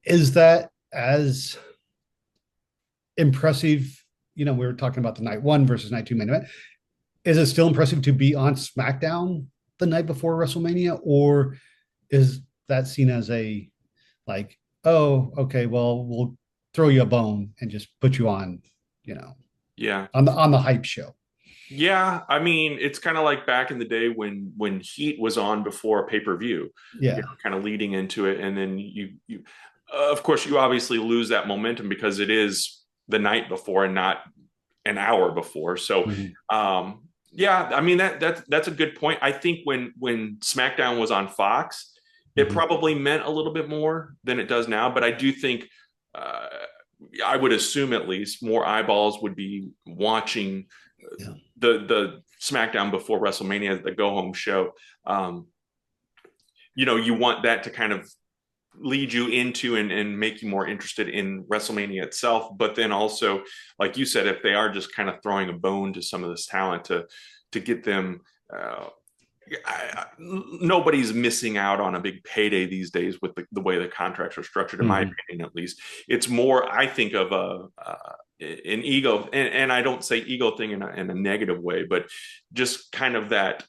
Is that as impressive? We were talking about the night one versus night two main event. Is it still impressive to be on SmackDown the night before WrestleMania, or is that seen as a like, oh, okay, well, we'll throw you a bone and just put you on, you know, Yeah. on the hype show? Yeah, I mean, it's kind of like back in the day when Heat was on before pay-per-view, Yeah. kind of leading into it, and then you of course you obviously lose that momentum because it is the night before and not an hour before. So, Mhm. yeah, I mean that's a good point. I think when SmackDown was on Fox, it Mhm. probably meant a little bit more than it does now, but I do think uh, I would assume at least more eyeballs would be watching Yeah. the SmackDown before WrestleMania, the go home show. Um, you want that to kind of lead you into and make you more interested in WrestleMania itself. But then also, like you said, if they are just kind of throwing a bone to some of this talent to get them. Nobody's missing out on a big payday these days with the way the contracts are structured, in my Mhm. opinion, at least. It's more, I think, of an ego, and I don't say ego thing in a negative way, but just kind of that,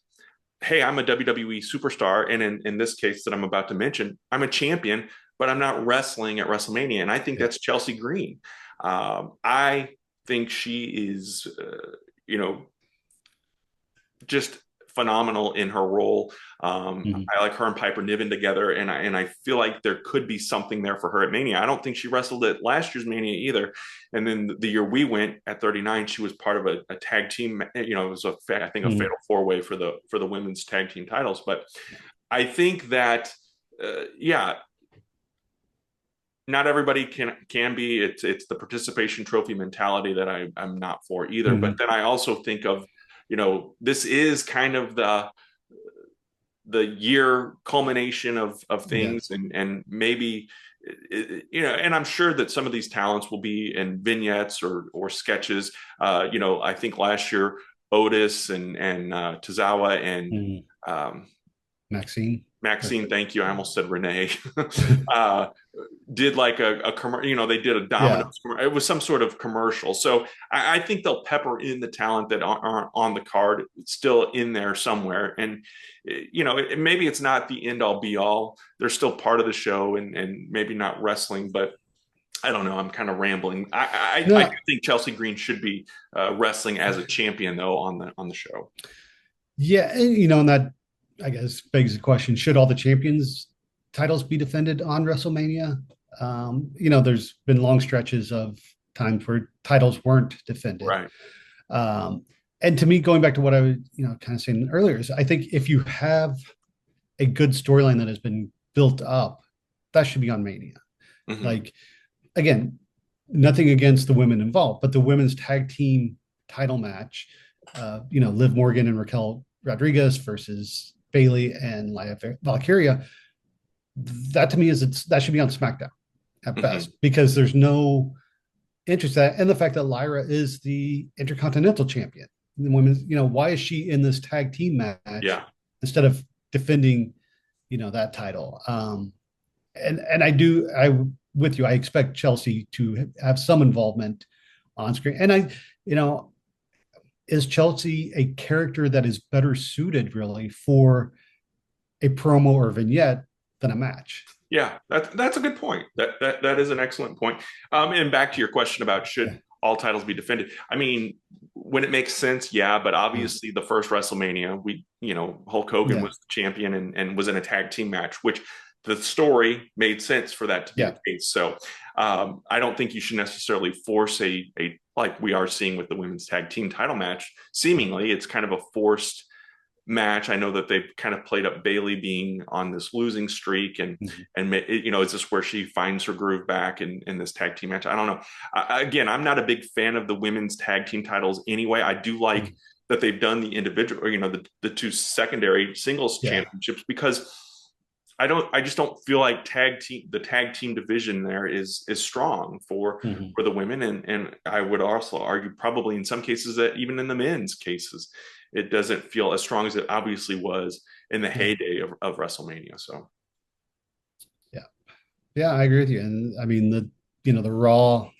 hey, I'm a WWE superstar. And in this case that I'm about to mention, I'm a champion, but I'm not wrestling at WrestleMania. And I think Yeah. that's Chelsea Green. I think she is, you know, just phenomenal in her role. Mhm. I like her and Piper Niven together, and I feel like there could be something there for her at Mania. I don't think she wrestled at last year's Mania either. And then the year we went at 39, she was part of a tag team. It was I think a Mhm. fatal four way for the women's tag team titles. But I think that yeah, not everybody can be. It's the participation trophy mentality that I'm not for either. But Mhm. then I also think of, this is kind of the year culmination of Yeah. things, and maybe, and I'm sure that some of these talents will be in vignettes or sketches. I think last year Otis and Tozawa and Mhm. um, Maxine. Or- Maxine, thank you. I almost said Renee. uh, did like a commercial, they did a yeah. Domino's. It was some sort of commercial. So I think they'll pepper in the talent that aren't on the card still in there somewhere. And, maybe it's not the end all be all. They're still part of the show and maybe not wrestling, but I don't know. I'm kind of rambling. I do No. think Chelsea Green should be wrestling as a champion though on the show. Yeah, and and that I guess begs the question: should all the champions titles be defended on WrestleMania? There's been long stretches of times where titles weren't defended. Right. Um, and to me, going back to what I was, kind of saying earlier, is I think if you have a good storyline that has been built up, that should be on Mania. Hmm. Like, again, nothing against the women involved, but the women's tag team title match, Liv Morgan and Raquel Rodriguez versus Bailey and Laya Valkyria, that to me that should be on SmackDown at Hmm. best, because there's no interest in that. And the fact that Lyra is the Intercontinental Champion. The women's, why is she in this tag team match Yeah. instead of defending, that title? And I with you, I expect Chelsea to have some involvement on screen. And you know, is Chelsea a character that is better suited really for a promo or vignette than a match? Yeah, that's a good point. That is an excellent point. And back to your question about Yeah, should all titles be defended? I mean, when it makes sense, yeah. But yeah, obviously, the first WrestleMania, Hulk Hogan yeah, was the champion and was in a tag team match, which the story made sense for that to be the yeah, case. So I don't think you should necessarily force a like we are seeing with the women's tag team title match. Seemingly, it's kind of a forced match. I know that they've kind of played up Bailey being on this losing streak, mhm, and is this where she finds her groove back in this tag team match? I don't know. Again, I'm not a big fan of the women's tag team titles anyway. I do like mhm, that they've done the individual, or the two secondary singles yeah, championships, because I just don't feel like the tag team division there is strong mhm, for the women, and I would also argue probably in some cases that even in the men's cases it doesn't feel as strong as it obviously was in the yeah, heyday of WrestleMania. So yeah, yeah. I agree with you. And I mean the Raw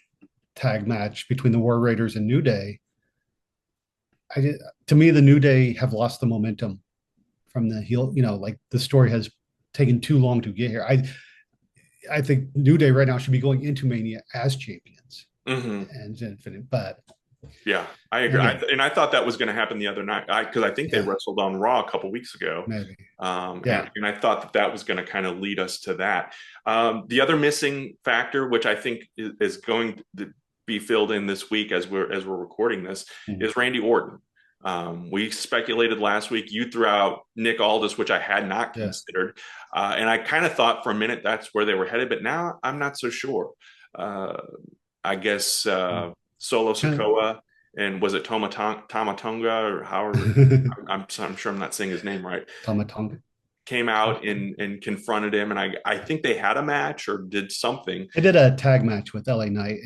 tag match between the War Raiders and New Day. I did, to me, the New Day have lost the momentum from the heel. Like the story has taken too long to get here. I think New Day right now should be going into Mania as champions hmm. and Infinite. But Yeah, I agree. again, And I thought that was going to happen the other night, because I think they yeah, wrestled on Raw a couple weeks ago. maybe, And, yeah, and I thought that was going to kind of lead us to that. The other missing factor, which I think is going to be filled in this week as we're recording this, mhm, is Randy Orton. We speculated last week. You threw out Nick Aldis, which I had not yeah, considered, and I kind of thought for a minute that's where they were headed, but now I'm not so sure. Uh, I guess Solo kind Sokoa, and was it Tomatonga, or however, of I'm sure I'm not saying his name right, Tomatonga. came out and confronted him, and I think they had a match or did something. I did a tag match with LA Knight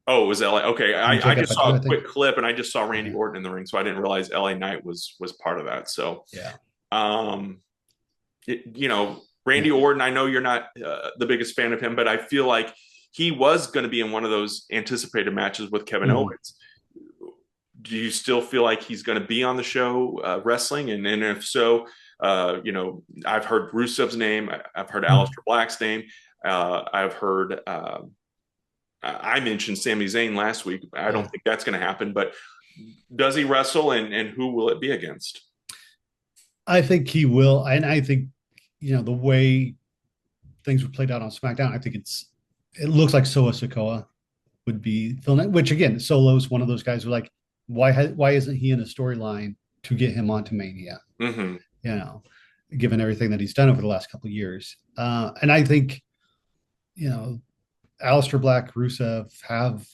Oh, it was LA. Okay, and I Jacob just saw Fatu, I a think. quick clip, and I just saw Randy Yeah, Orton in the ring, so I didn't realize LA Knight was part of that. So, yeah, um, yeah. Randy Orton, I know you're not the biggest fan of him, but I feel like he was going to be in one of those anticipated matches with Kevin Mhm. Owens. Do you still feel like he's going to be on the show wrestling? And if so, I've heard Rusev's name, I've heard Aleister Black's name, I've heard. I mentioned Sami Zayn last week. I don't Yeah, think that's going to happen, but does he wrestle, and who will it be against? I think he will, and I think the way things were played out on SmackDown, I think it looks like Soa Sokoa would be filling it. Which again, Solo is one of those guys who like why isn't he in a storyline to get him onto Mania? Mm-hmm. You know, given everything that he's done over the last couple of years, and I think you know Aleister Black, Rusev have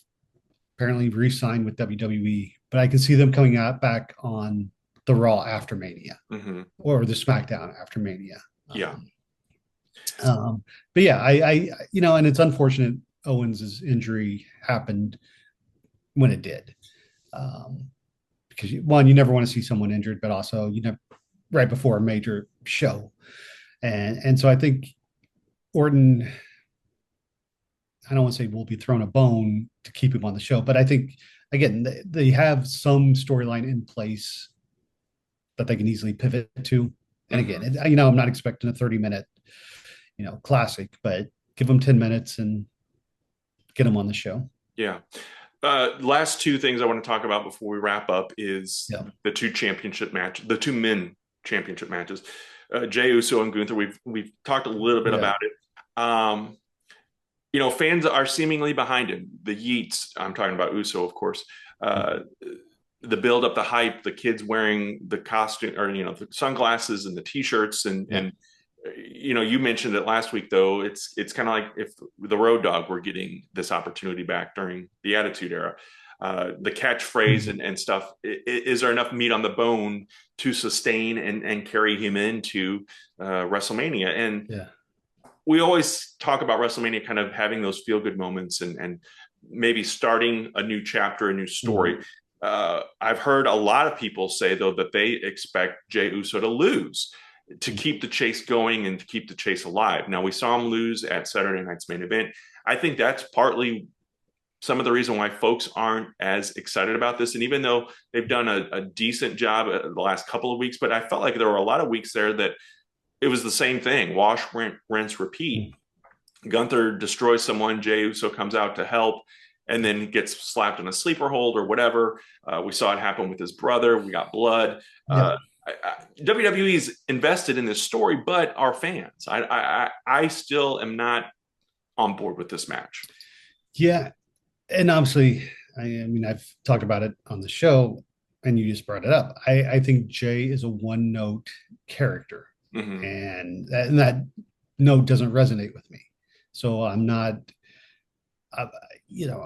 apparently re-signed with WWE, but I can see them coming out back on the Raw after Mania Hmm. or the SmackDown after Mania. Yeah. But yeah, and it's unfortunate Owens's injury happened when it did, because one, you never want to see someone injured, but also you know, right before a major show, and so I think Orton, I don't want to say will be thrown a bone to keep him on the show, but I think again they have some storyline in place that they can easily pivot to. And again, Hmm. I'm not expecting a 30-minute, classic, but give them 10 minutes and get them on the show. Yeah. Last two things I want to talk about before we wrap up is Yeah. the two men championship matches. Jey Uso and Gunther. We've talked a little bit Yeah. about it. Fans are seemingly behind him. The Yeats, I'm talking about Uso, of course. The build up, the hype, the kids wearing the costume or the sunglasses and the t-shirts Yeah. and you mentioned it last week though. It's kind of like if the Road Dogg were getting this opportunity back during the Attitude Era. The catchphrase Mhm. and stuff. Is there enough meat on the bone to sustain and carry him into WrestleMania? And Yeah. we always talk about WrestleMania kind of having those feel good moments and maybe starting a new chapter, a new story. Mhm. I've heard a lot of people say though that they expect Jey Uso to lose to keep the chase going and to keep the chase alive. Now we saw him lose at Saturday Night's Main Event. I think that's partly some of the reason why folks aren't as excited about this. And even though they've done a decent job the last couple of weeks, but I felt like there were a lot of weeks there that it was the same thing: wash, rinse, repeat. Gunther destroys someone, Jey Uso comes out to help, and then gets slapped in a sleeper hold or whatever. We saw it happen with his brother. We got blood. Yeah. WWE's invested in this story, but our fans, I still am not on board with this match. Yeah. And obviously, I mean, I've talked about it on the show, and you just brought it up. I think Jay is a one-note character, Mm-hmm. and that note doesn't resonate with me. So I, I'm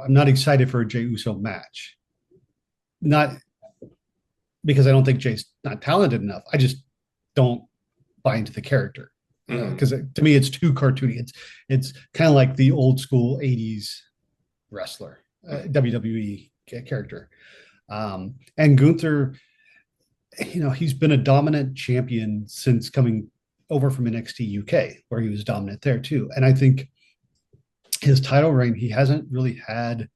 not excited for a Jay Uso match. Not because I don't think Jay's not talented enough. I just don't buy into the character Mm-hmm. because to me it's too cartoony. It's kind of like the old school '80s wrestler, WWE character. And Gunther, he's been a dominant champion since coming over from NXT UK, where he was dominant there too. And I think his title reign, he hasn't really had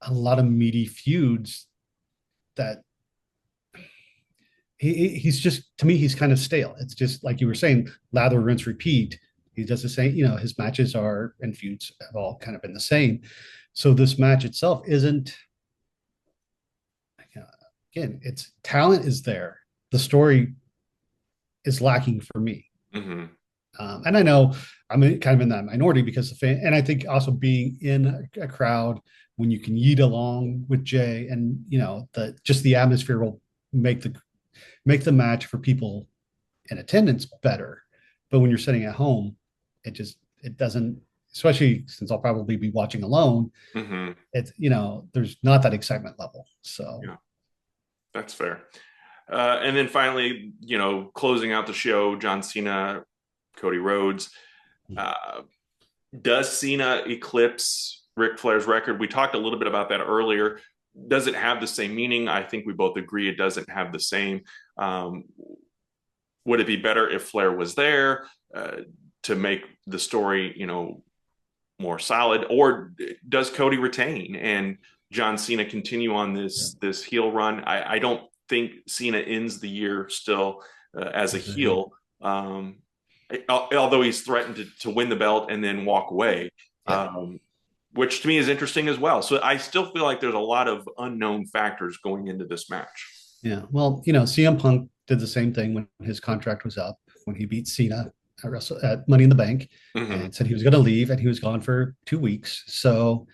a lot of meaty feuds that he's just, to me, he's kind of stale. It's just like you were saying, lather, rinse, repeat. He does the same, his matches are and feuds have all kind of been the same. So this match itself isn't, again, its talent is there. The story is lacking for me. Mm-hmm. And I know I'm kind of in that minority because the fan, and I think also being in a crowd when you can yeet along with Jay, and the atmosphere will make the match for people in attendance better. But when you're sitting at home, it doesn't, especially since I'll probably be watching alone. Mm-hmm. It's there's not that excitement level. So Yeah, that's fair. And then finally, closing out the show, John Cena, Cody Rhodes. Uh, does Cena eclipse Ric Flair's record? We talked a little bit about that earlier. Does it have the same meaning? I think we both agree it doesn't have the same. Um, would it be better if Flair was there to make the story, more solid, or does Cody retain and John Cena continue on yeah, this heel run? I don't think Cena ends the year still as a yeah, heel. Although he's threatened to win the belt and then walk away, yeah. which to me is interesting as well. So I still feel like there's a lot of unknown factors going into this match. Yeah. Well, CM Punk did the same thing when his contract was up, when he beat Cena at Money in the Bank Mm-hmm. and said he was going to leave, and he was gone for 2 weeks. So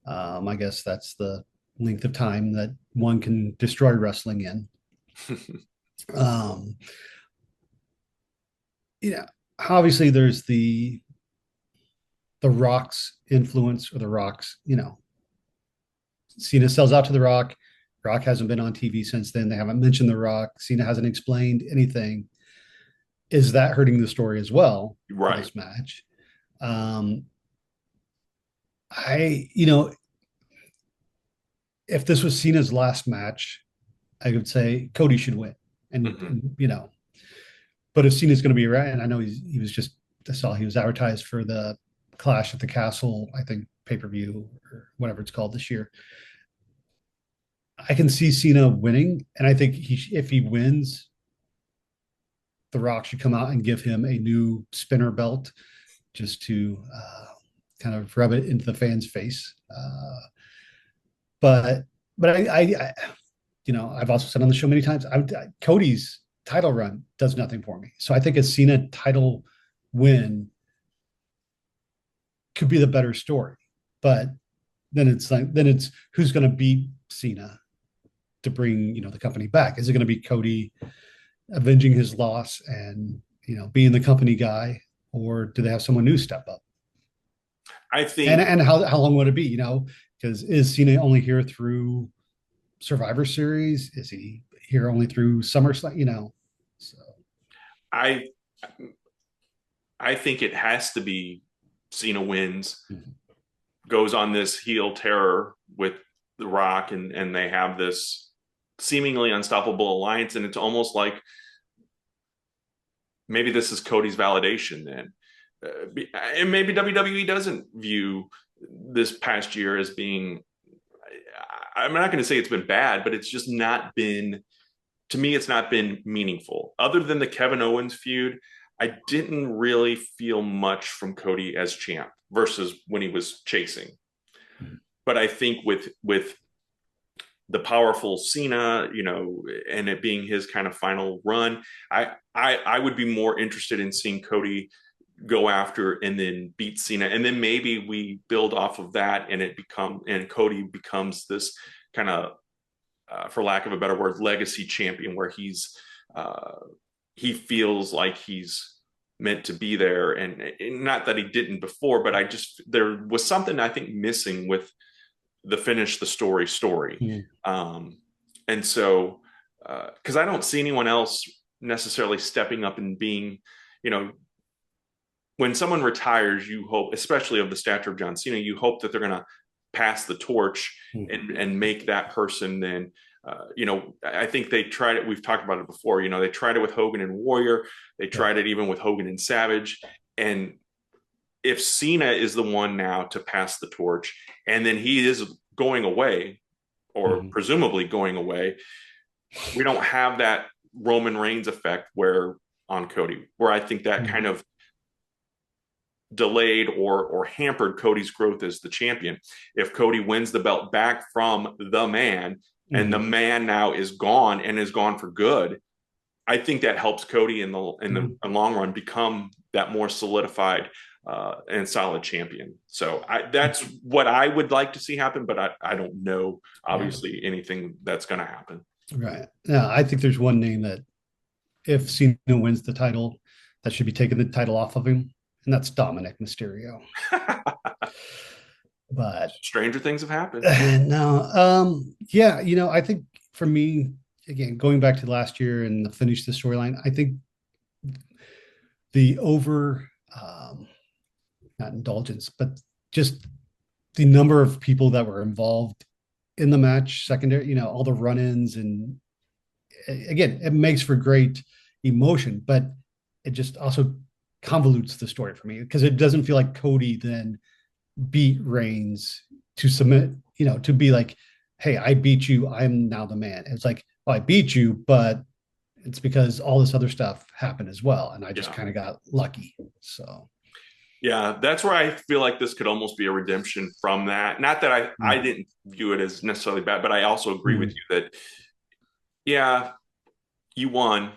I guess that's the length of time that one can destroy wrestling in. Um, you know, Obviously there's the the Rock's influence or the Rock's, Cena sells out to the Rock. Rock hasn't been on TV since then. They haven't mentioned the Rock. Cena hasn't explained anything. Is that hurting the story as well for Right. this match? Um, I, if this was Cena's last match, I would say Cody should win. And, Hmm. and but if Cena's going to be around, and I know he was just, I saw he was advertised for the Clash at the Castle, I think pay per view or whatever it's called this year. I can see Cena winning, and I think if he wins, The Rock should come out and give him a new spinner belt just to kind of rub it into the fans' face. But but I've also said on the show many times, Cody's title run does nothing for me. So I think a Cena title win could be the better story. But then it's who's going to beat Cena to bring the company back? Is it going to be Cody avenging his loss and being the company guy, or do they have someone new step up? I And think and how long would it be? Because is Cena only here through Survivor Series? Is he here only through SummerSlam? So I I think it has to be Cena wins, mhm. goes on this heel terror with The Rock, and they have this seemingly unstoppable alliance, and it's almost like maybe this is Cody's validation then. And maybe WWE doesn't view this past year as being, I'm not going to say it's been bad, but it's just not been, to me, it's not been meaningful. Other than the Kevin Owens feud, I didn't really feel much from Cody as champ versus when he was chasing. But I think with the powerful Cena, and it being his kind of final run, I would be more interested in seeing Cody go after and then beat Cena, and then maybe we build off of that, and Cody becomes this kind of, for lack of a better word, legacy champion, where he feels like he's meant to be there, and not that he didn't before, but there was something I think missing with the finish the story. Mhm. And so, because I don't see anyone else necessarily stepping up and being, you know, when someone retires, you hope, especially of the stature of John Cena, you hope that they're going to pass the torch Mhm. and make that person then. I think they tried it. We've talked about it before. They tried it with Hogan and Warrior. They Yeah. tried it even with Hogan and Savage. And if Cena is the one now to pass the torch, and then he is going away, or Mhm. presumably going away, we don't have that Roman Reigns effect where on Cody, where I think that Mhm. kind of delayed or hampered Cody's growth as the champion. If Cody wins the belt back from the man, and the Mhm. man now is gone and is gone for good, I think that helps Cody in the Mhm. long run become that more solidified and solid champion. So that's what I would like to see happen, but I don't know, Yeah. obviously, anything that's going to happen. Right. Yeah. I think there's one name that if Cena wins the title, that should be taking the title off of him, and that's Dominic Mysterio. But Stranger things have happened. no, yeah, I think for me, again, going back to last year and the finish the storyline, I think the not indulgence, but just the number of people that were involved in the match, secondary, all the run-ins, and again, it makes for great emotion, but it just also convolutes the story for me because it doesn't feel like Cody then beat Reigns to submit, to be like, hey, I beat you. I'm now the man. It's like, well, I beat you, but it's because all this other stuff happened as well. And I just Yeah. kind of got lucky. So, Yeah, that's where I feel like this could almost be a redemption from that. Not that I mm, didn't view it as necessarily bad, but I also agree with mm, you that, yeah, you won,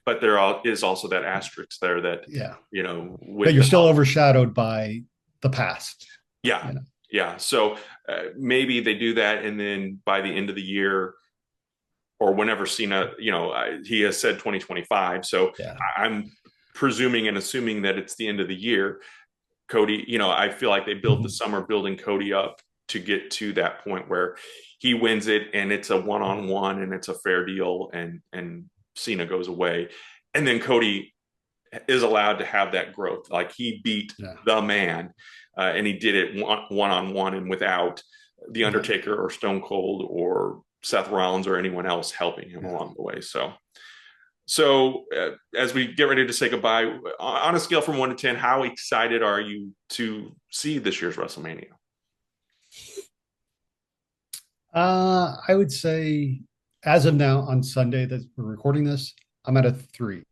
but is also that asterisk there that, yeah. But with you're the still help. overshadowed by the past, Yeah, you know? yeah. So maybe they do that, and then by the end of the year, or whenever Cena, he has said 2025. So Yeah. I'm presuming and assuming that it's the end of the year. Cody, I feel like they built the Mhm. summer building Cody up to get to that point where he wins it and it's a one-on-one and it's a fair deal and Cena goes away. And then Cody is allowed to have that growth. Like he beat Yeah. the man, and he did it one-on-one and without the Yeah. Undertaker or Stone Cold or Seth Rollins or anyone else helping him Yeah. along the way. So, as we get ready to say goodbye, on a scale from 1 to 10, how excited are you to see this year's WrestleMania? I would say as of now on Sunday that we're recording this, I'm at a 3.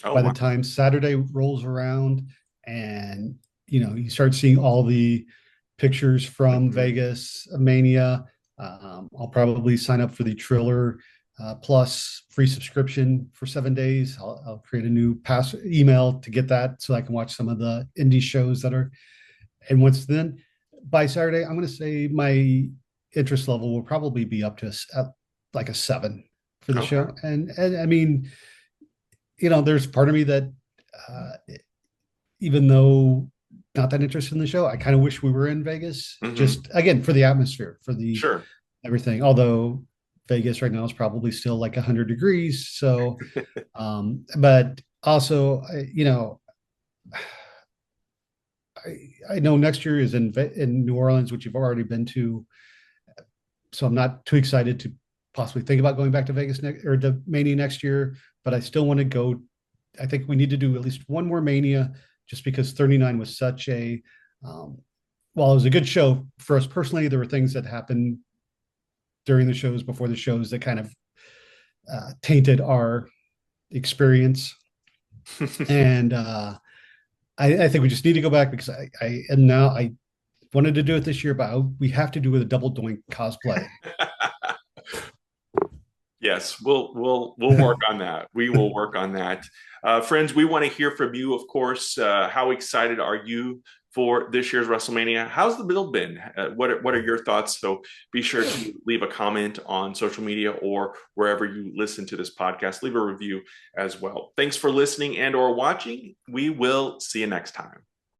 Oh, By the wow. time Saturday rolls around and you start seeing all the pictures from Mhm. Vegas Mania, I'll probably sign up for the Triller Plus free subscription for 7 days. I'll create a new pass email to get that so I can watch some of the indie shows that are. And once then, by Saturday, I'm going to say my interest level will probably be up to like a 7 for the Okay. show. And I mean, there's part of me that uh, even though not that interested in the show, I kind of wish we were in Vegas, Hmm. just again for the atmosphere, for the Sure. everything. Although Vegas right now is probably still like 100 degrees. So, but also, I know next year is in New Orleans, which you've already been to. So I'm not too excited to possibly think about going back to Vegas next or the Mania next year, but I still want to go. I think we need to do at least one more Mania just because 39 was such a, um, while it was a good show for us personally, there were things that happened during the shows, before the shows that kind of tainted our experience. And I think we just need to go back because I and now I wanted to do it this year, but we have to do with a double doink cosplay. Yes, we'll work on that. We will work on that. Friends, we want to hear from you, of course. How excited are you for this year's WrestleMania? How's the build been? What are your thoughts? So be sure to leave a comment on social media or wherever you listen to this podcast. Leave a review as well. Thanks for listening and or watching. We will see you next time.